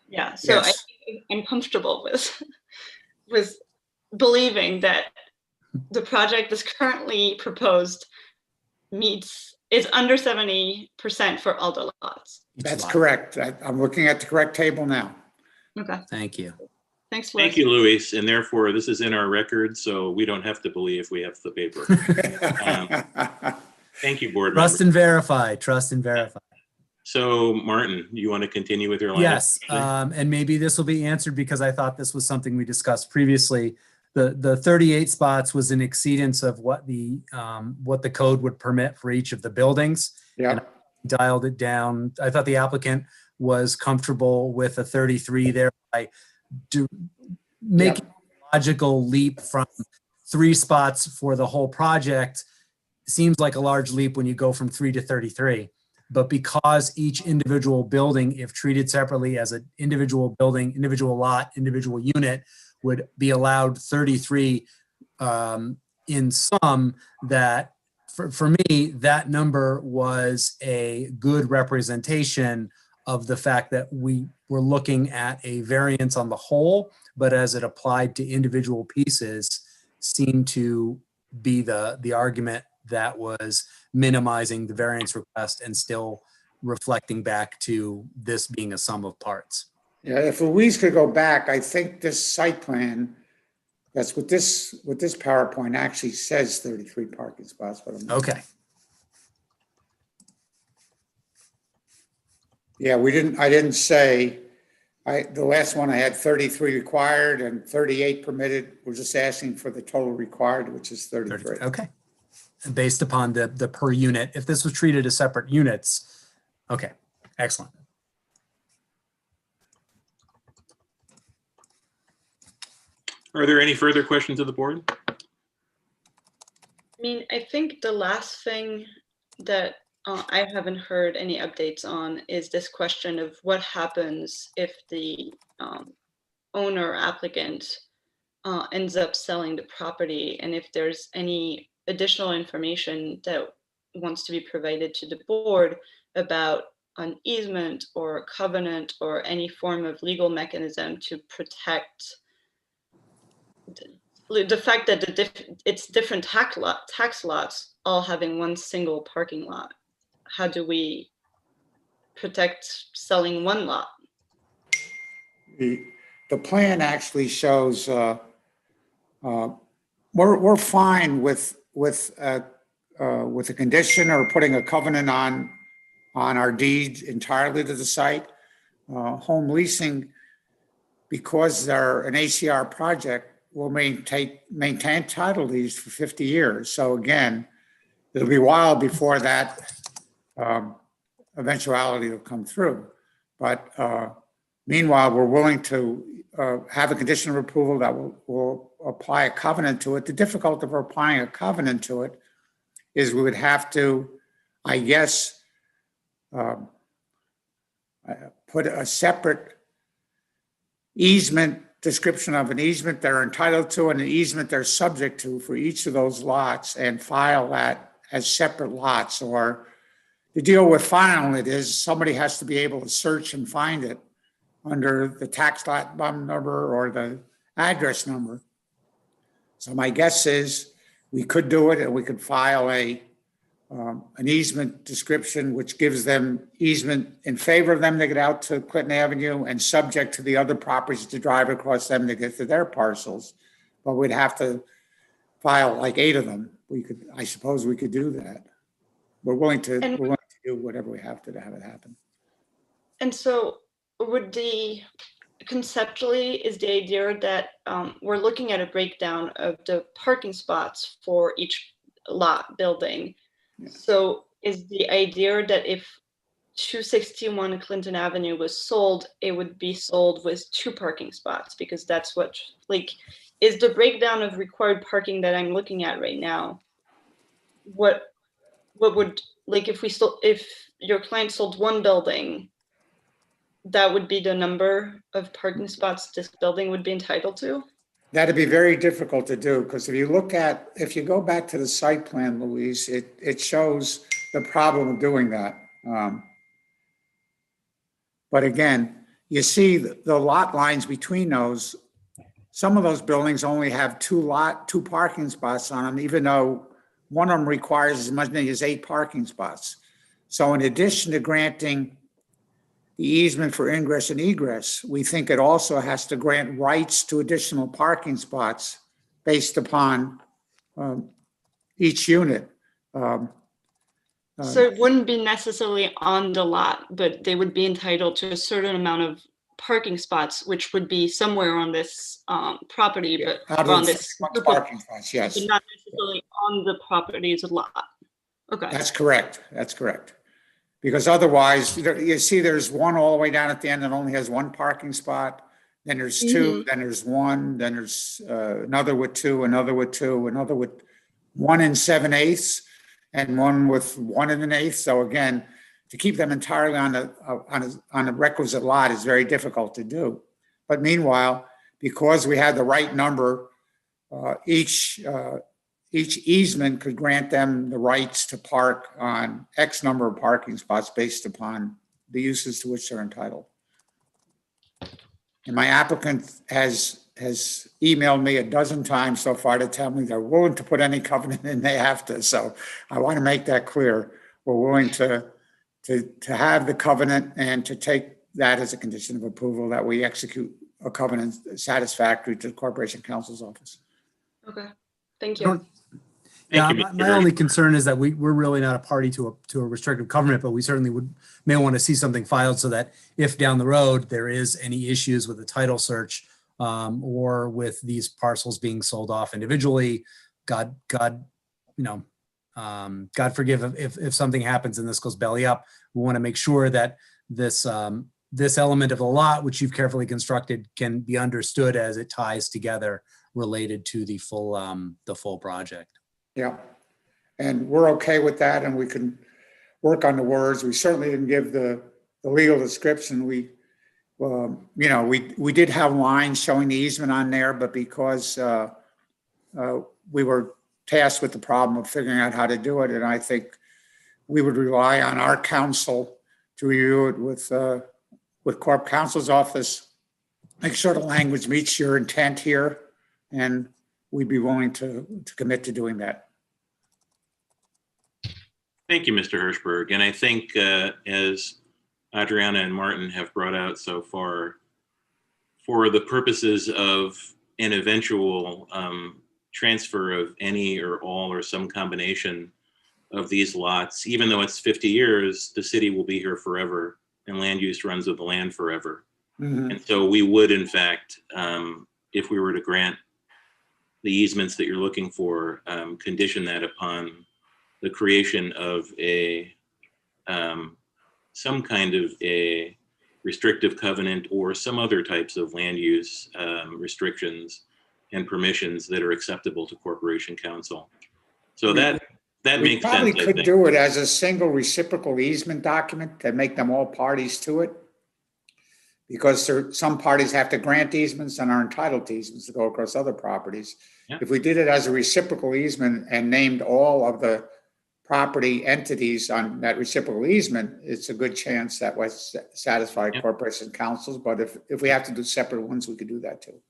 Yeah, so yes. I'm comfortable with believing that the project is currently proposed is under 70% for all the lots. Each That's lot. correct. I'm looking at the correct table now. Okay, Thank you. thanks, Thank Liz. you, Luis, and therefore this is in our record, so we don't have to believe we have the paper. Thank you, board members. Trust and verify, trust and verify. So Martin, you want to continue with your line? Yes, and maybe this will be answered because I thought this was something we discussed previously. The 38 spots was an exceedance of what the code would permit for each of the buildings. Yeah, Dialed it down. I thought the applicant was comfortable with a 33 there. Making a logical leap from 3 spots for the whole project seems like a large leap when you go from 3 to 33. But because each individual building, if treated separately as an individual building, individual lot, individual unit, would be allowed 33 in sum, that for me, that number was a good representation of the fact that we were looking at a variance on the whole, but as it applied to individual pieces, seemed to be the argument that was minimizing the variance request and still reflecting back to this being a sum of parts. yeah. If Louise could go back, I think this site plan, that's what this PowerPoint actually says 33 parking spots, but I'm Okay. Yeah, I didn't say, the last one I had 33 required and 38 permitted. We're just asking for the total required, which is 33. Okay. Based upon the per unit, if this was treated as separate units. Okay, excellent. Are there any further questions of the board? I mean, I think the last thing that I haven't heard any updates on is this question of what happens if the owner applicant ends up selling the property, and if there's any additional information that wants to be provided to the board about an easement or a covenant or any form of legal mechanism to protect the fact that it's different tax lots all having one single parking lot. How do we protect selling one lot? The plan actually shows we're fine with a condition or putting a covenant on our deed entirely to the site. Home leasing, because they're an ACR project, will maintain title deeds for 50 years. So again, it'll be a while before that eventuality will come through. But meanwhile, we're willing to have a condition of approval that will apply a covenant to it. The difficulty of applying a covenant to it is we would have to, I guess, put a separate easement, description of an easement they're entitled to and an easement they're subject to for each of those lots, and file that as separate lots. Or the deal with filing it is somebody has to be able to search and find it under the tax lot number or the address number. So my guess is we could do it, and we could file an easement description, which gives them easement in favor of them to get out to Clinton Avenue and subject to the other properties to drive across them to get to their parcels. But we'd have to file like 8 of them. I suppose we could do that. We're willing to do whatever we have to have it happen. And so conceptually is the idea that we're looking at a breakdown of the parking spots for each lot building. Yeah. So is the idea that if 261 Clinton Avenue was sold, it would be sold with 2 parking spots, because that's what, like, is the breakdown of required parking that I'm looking at right now. What would, like, if your client sold 1 building, that would be the number of parking spots this building would be entitled to? That'd be very difficult to do, because if you go back to the site plan, Louise, it shows the problem of doing that. But again, you see the lot lines between those. Some of those buildings only have 2 parking spots on them, even though one of them requires as many as 8 parking spots. So in addition to granting the easement for ingress and egress, we think it also has to grant rights to additional parking spots based upon each unit. So it wouldn't be necessarily on the lot, but they would be entitled to a certain amount of parking spots, which would be somewhere on this property, but Out of on the this 31 parking spots, yes. but not necessarily on the property's lot. Okay. That's correct. That's correct. Because otherwise, you see there's one all the way down at the end that only has 1 parking spot. Then there's 2, then there's 1, then there's another with 2, another with 2, another with 1 and 7/8, and 1 with 1 and 1/8. So again, to keep them entirely on the requisite lot is very difficult to do. But meanwhile, because we had the right number, each easement could grant them the rights to park on X number of parking spots based upon the uses to which they're entitled. And my applicant has emailed me a dozen times so far to tell me they're willing to put any covenant in they have to. So I want to make that clear. We're willing to have the covenant and to take that as a condition of approval, that we execute a covenant satisfactory to the Corporation Counsel's office. Okay. Thank you. Yeah, Thank you, Mr. my only concern is that we're really not a party to a restrictive covenant, but we certainly may want to see something filed so that if down the road there is any issues with the title search or with these parcels being sold off individually, God forgive if something happens and this goes belly up. We want to make sure that this element of the lot, which you've carefully constructed, can be understood as it ties together related to the full project. Yeah, and we're okay with that, and we can work on the words. We certainly didn't give the legal description. We did have lines showing the easement on there, but because we were tasked with the problem of figuring out how to do it, and I think we would rely on our counsel to review it with Corp Counsel's office, make sure the language meets your intent here, and we'd be willing to commit to doing that. Thank you, Mr. Hirschberg. And I think as Adriana and Martin have brought out so far, for the purposes of an eventual transfer of any or all or some combination of these lots, even though it's 50 years, the city will be here forever and land use runs with the land forever. Mm-hmm. And so we would, in fact, if we were to grant the easements that you're looking for, condition that upon the creation of some kind of a restrictive covenant or some other types of land use restrictions and permissions that are acceptable to Corporation Counsel. So that makes sense. We probably could do it as a single reciprocal easement document that make them all parties to it. Because some parties have to grant easements and are entitled to easements to go across other properties. Yeah. If we did it as a reciprocal easement and named all of the property entities on that reciprocal easement, it's a good chance that would satisfy Corporation Counsels. But if we have to do separate ones, we could do that too.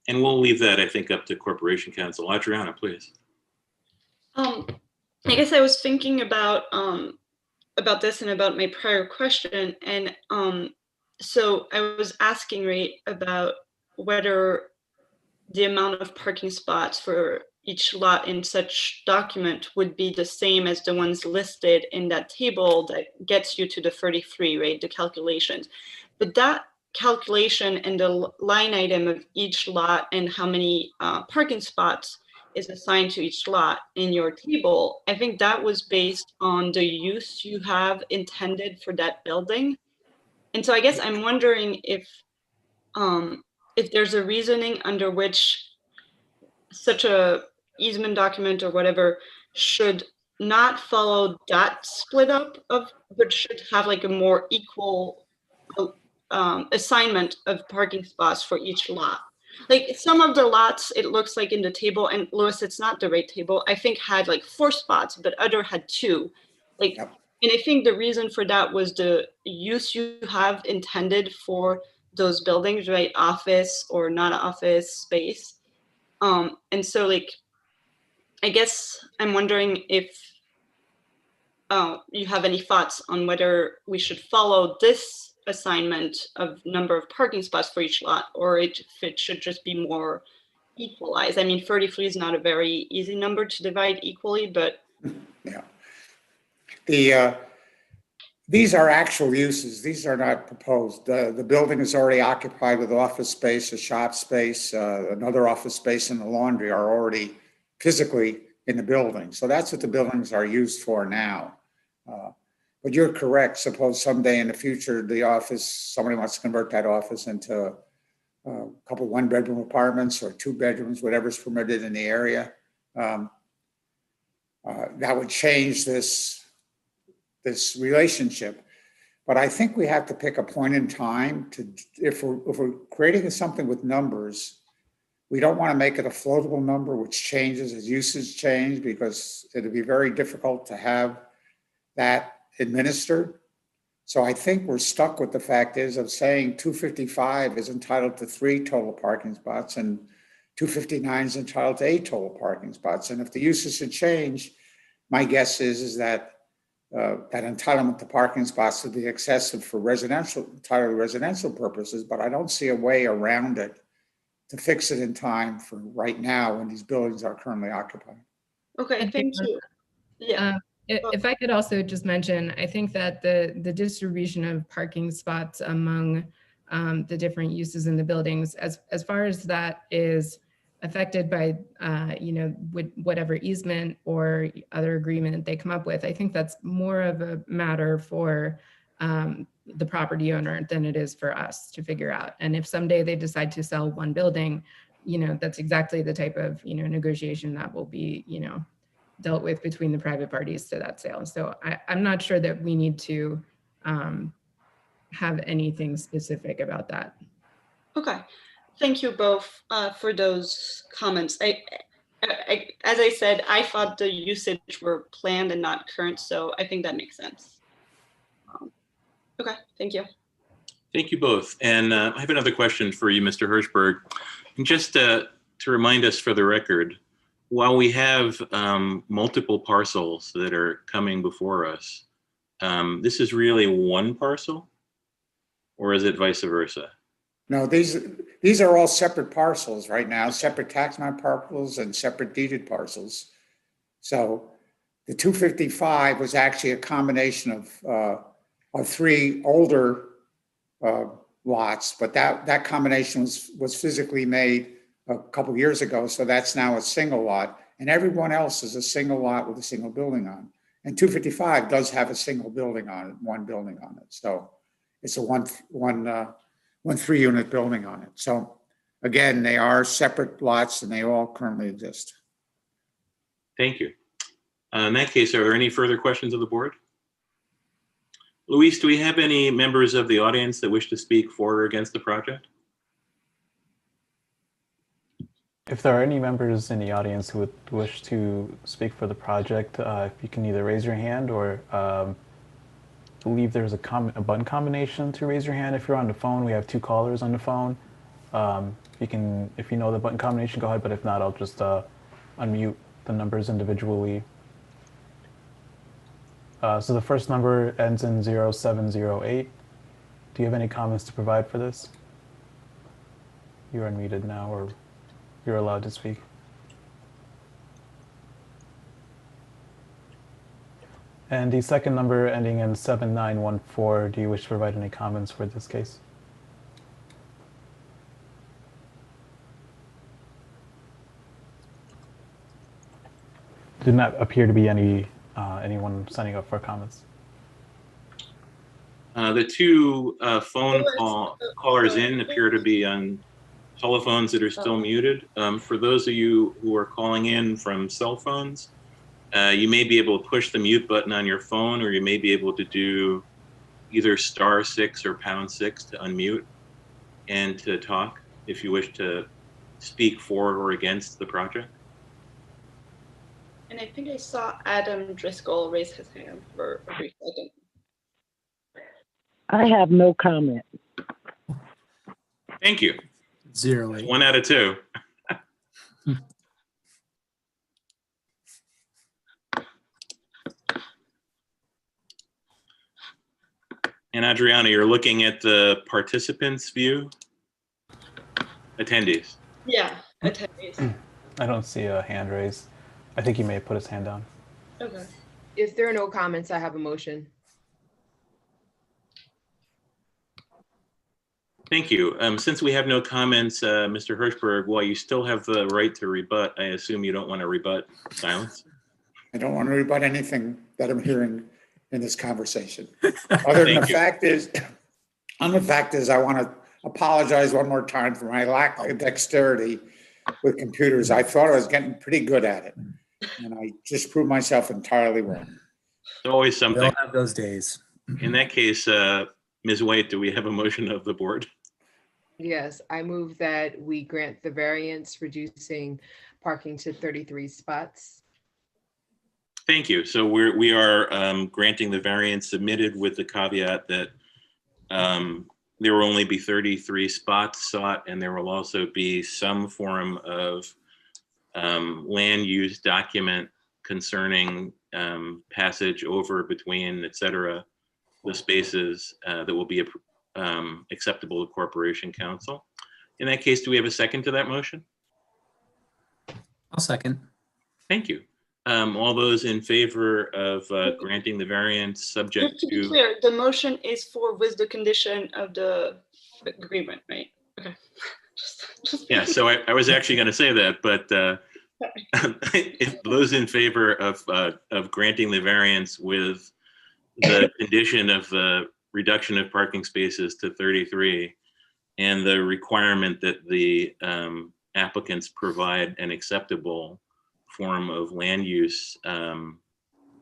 And we'll leave that, I think, up to Corporation Counsel. Adriana, please. I guess I was thinking about this and about my prior question, and so I was asking, right, about whether the amount of parking spots for each lot in such document would be the same as the ones listed in that table that gets you to the 33, right, the calculations. But that calculation and the line item of each lot and how many parking spots is assigned to each lot in your table, I think that was based on the use you have intended for that building. And so I guess I'm wondering if there's a reasoning under which such a easement document or whatever should not follow that split up but should have like a more equal assignment of parking spots for each lot. Like some of the lots, it looks like in the table, and Louis, it's not the right table, I think had like 4 spots, but other had 2. Like. Yep. And I think the reason for that was the use you have intended for those buildings, right? Office or not office space. And so like, I guess I'm wondering if you have any thoughts on whether we should follow this assignment of number of parking spots for each lot, or if it should just be more equalized. I mean, 33 is not a very easy number to divide equally, but Yeah. These are actual uses. These are not proposed. The building is already occupied with office space, a shop space, another office space, and the laundry are already physically in the building. So that's what the buildings are used for now. But you're correct. Suppose someday in the future, the office, somebody wants to convert that office into a couple one-bedroom apartments or 2 bedrooms, whatever's permitted in the area. That would change this relationship. But I think we have to pick a point in time to, if we're creating something with numbers, we don't want to make it a floatable number, which changes as usage change, because it'd be very difficult to have that administered. So I think we're stuck with the fact is of saying 255 is entitled to 3 total parking spots and 259 is entitled to 8 total parking spots. And if the uses should change, my guess is that that entitlement to parking spots would be excessive for entirely residential purposes, but I don't see a way around it to fix it in time for right now when these buildings are currently occupied. okay, thank you. Yeah. If I could also just mention, I think that the distribution of parking spots among the different uses in the buildings, as far as that is affected by, whatever easement or other agreement they come up with, I think that's more of a matter for the property owner than it is for us to figure out. And if someday they decide to sell one building, that's exactly the type of, negotiation that will be, dealt with between the private parties to that sale. So I'm not sure that we need to have anything specific about that. Okay, thank you both for those comments. As I said, I thought the usage were planned and not current, so I think that makes sense. Okay, thank you. Thank you both. And I have another question for you, Mr. Hirschberg. And just to remind us for the record, while we have multiple parcels that are coming before us, this is really one parcel, or is it vice versa? No, these are all separate parcels right now, separate tax map parcels and separate deeded parcels. So the 255 was actually a combination of 3 older lots, but that combination was physically made a couple of years ago. So that's now a single lot, and everyone else is a single lot with a single building on. And 255 does have a single building on it, one building on it. So it's a one 3-unit building on it. So again, they are separate lots and they all currently exist. Thank you. In that case, are there any further questions of the board? Luis, do we have any members of the audience that wish to speak for or against the project? If there are any members in the audience who would wish to speak for the project, if you can either raise your hand or I believe there's a button combination to raise your hand. If you're on the phone, we have 2 callers on the phone. If you know the button combination, go ahead, but if not, I'll just unmute the numbers individually. So the first number ends in 0708. Do you have any comments to provide for this? You're unmuted now, or you're allowed to speak. And the second number ending in 7914, do you wish to provide any comments for this case? Do not appear to be anyone signing up for comments. The 2 phone callers in appear to be on telephones that are still muted. For those of you who are calling in from cell phones, you may be able to push the mute button on your phone, or you may be able to do either *6 or #6 to unmute and to talk if you wish to speak for or against the project. And I think I saw Adam Driscoll raise his hand for a brief second. I have no comment. Thank you. 08. 1 out of 2. And Adriana, you're looking at the participants' view? Attendees. Yeah, attendees. I don't see a hand raised. I think he may have put his hand down. Okay. If there are no comments, I have a motion. Thank you. Since we have no comments, Mr. Hirschberg, while you still have the right to rebut, I assume you don't want to rebut silence? I don't want to rebut anything that I'm hearing in this conversation. Other than the fact is, I want to apologize one more time for my lack of dexterity with computers. I thought I was getting pretty good at it, and I just proved myself entirely wrong. There's always We something. all have those days. In that case, Ms. White, do we have a motion of the board? Yes, I move that we grant the variance reducing parking to 33 spots. Thank you. So we are granting the variance submitted with the caveat that there will only be 33 spots sought, and there will also be some form of land use document concerning passage over, between, et cetera, the spaces that will be acceptable to Corporation Council. In that case, do we have a second to that motion? I'll second. Thank you. All those in favor of granting the variance subject Just to be to, clear, the motion is for with the condition of the agreement, right? Okay. Just yeah, so I was actually going to say that, but if those in favor of granting the variance with the condition of the reduction of parking spaces to 33 and the requirement that the applicants provide an acceptable form of land use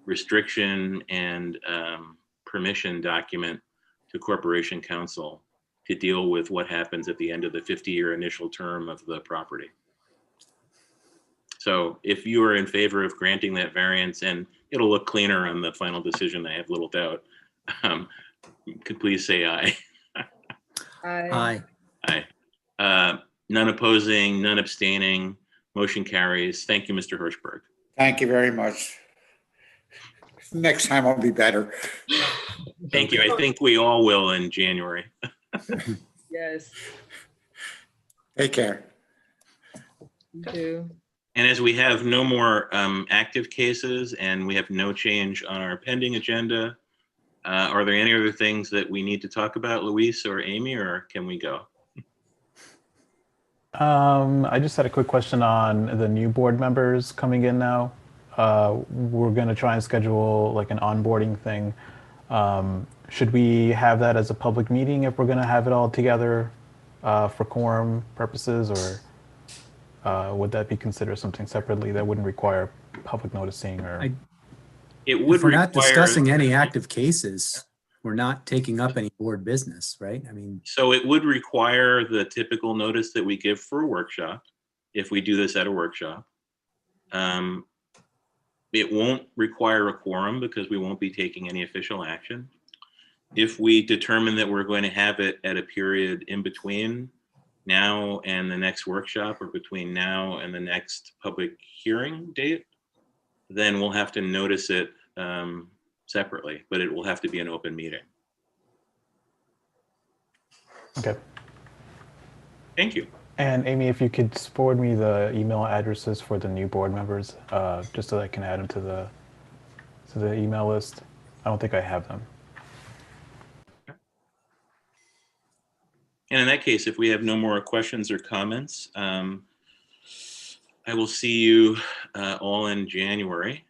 restriction and permission document to Corporation Council to deal with what happens at the end of the 50-year initial term of the property. So if you are in favor of granting that variance, and it'll look cleaner on the final decision, I have little doubt, could please say aye. Aye. Aye. None opposing, none abstaining, motion carries. Thank you, Mr. Hirschberg. Thank you very much. Next time I'll be better. Thank you. I think we all will in January. Yes, Take care. you do. And as we have no more active cases and we have no change on our pending agenda, are there any other things that we need to talk about, Luis or Amy, or can we go? I just had a quick question on the new board members coming in now. We're going to try and schedule like an onboarding thing. Should we have that as a public meeting if we're going to have it all together for quorum purposes, or would that be considered something separately that wouldn't require public noticing? Or It would If we're not require- discussing any active cases, we're not taking up any board business, right? I mean, So it would require the typical notice that we give for a workshop, if we do this at a workshop. It won't require a quorum because we won't be taking any official action. If we determine that we're going to have it at a period in between now and the next workshop, or between now and the next public hearing date, then we'll have to notice it separately, but it will have to be an open meeting. okay. Thank you. And Amy, if you could forward me the email addresses for the new board members, just so that I can add them to the email list. I don't think I have them. And in that case, if we have no more questions or comments, I will see you all in January.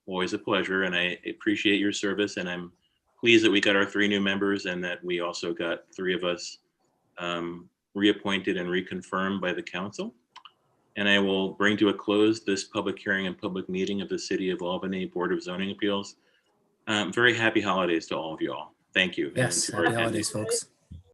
Always a pleasure, and I appreciate your service, and I'm pleased that we got our 3 new members and that we also got 3 of us reappointed and reconfirmed by the council. And I will bring to a close this public hearing and public meeting of the City of Albany Board of Zoning Appeals. Very happy holidays to all of you all. Thank you. yes, And to our happy holidays, attendees. folks.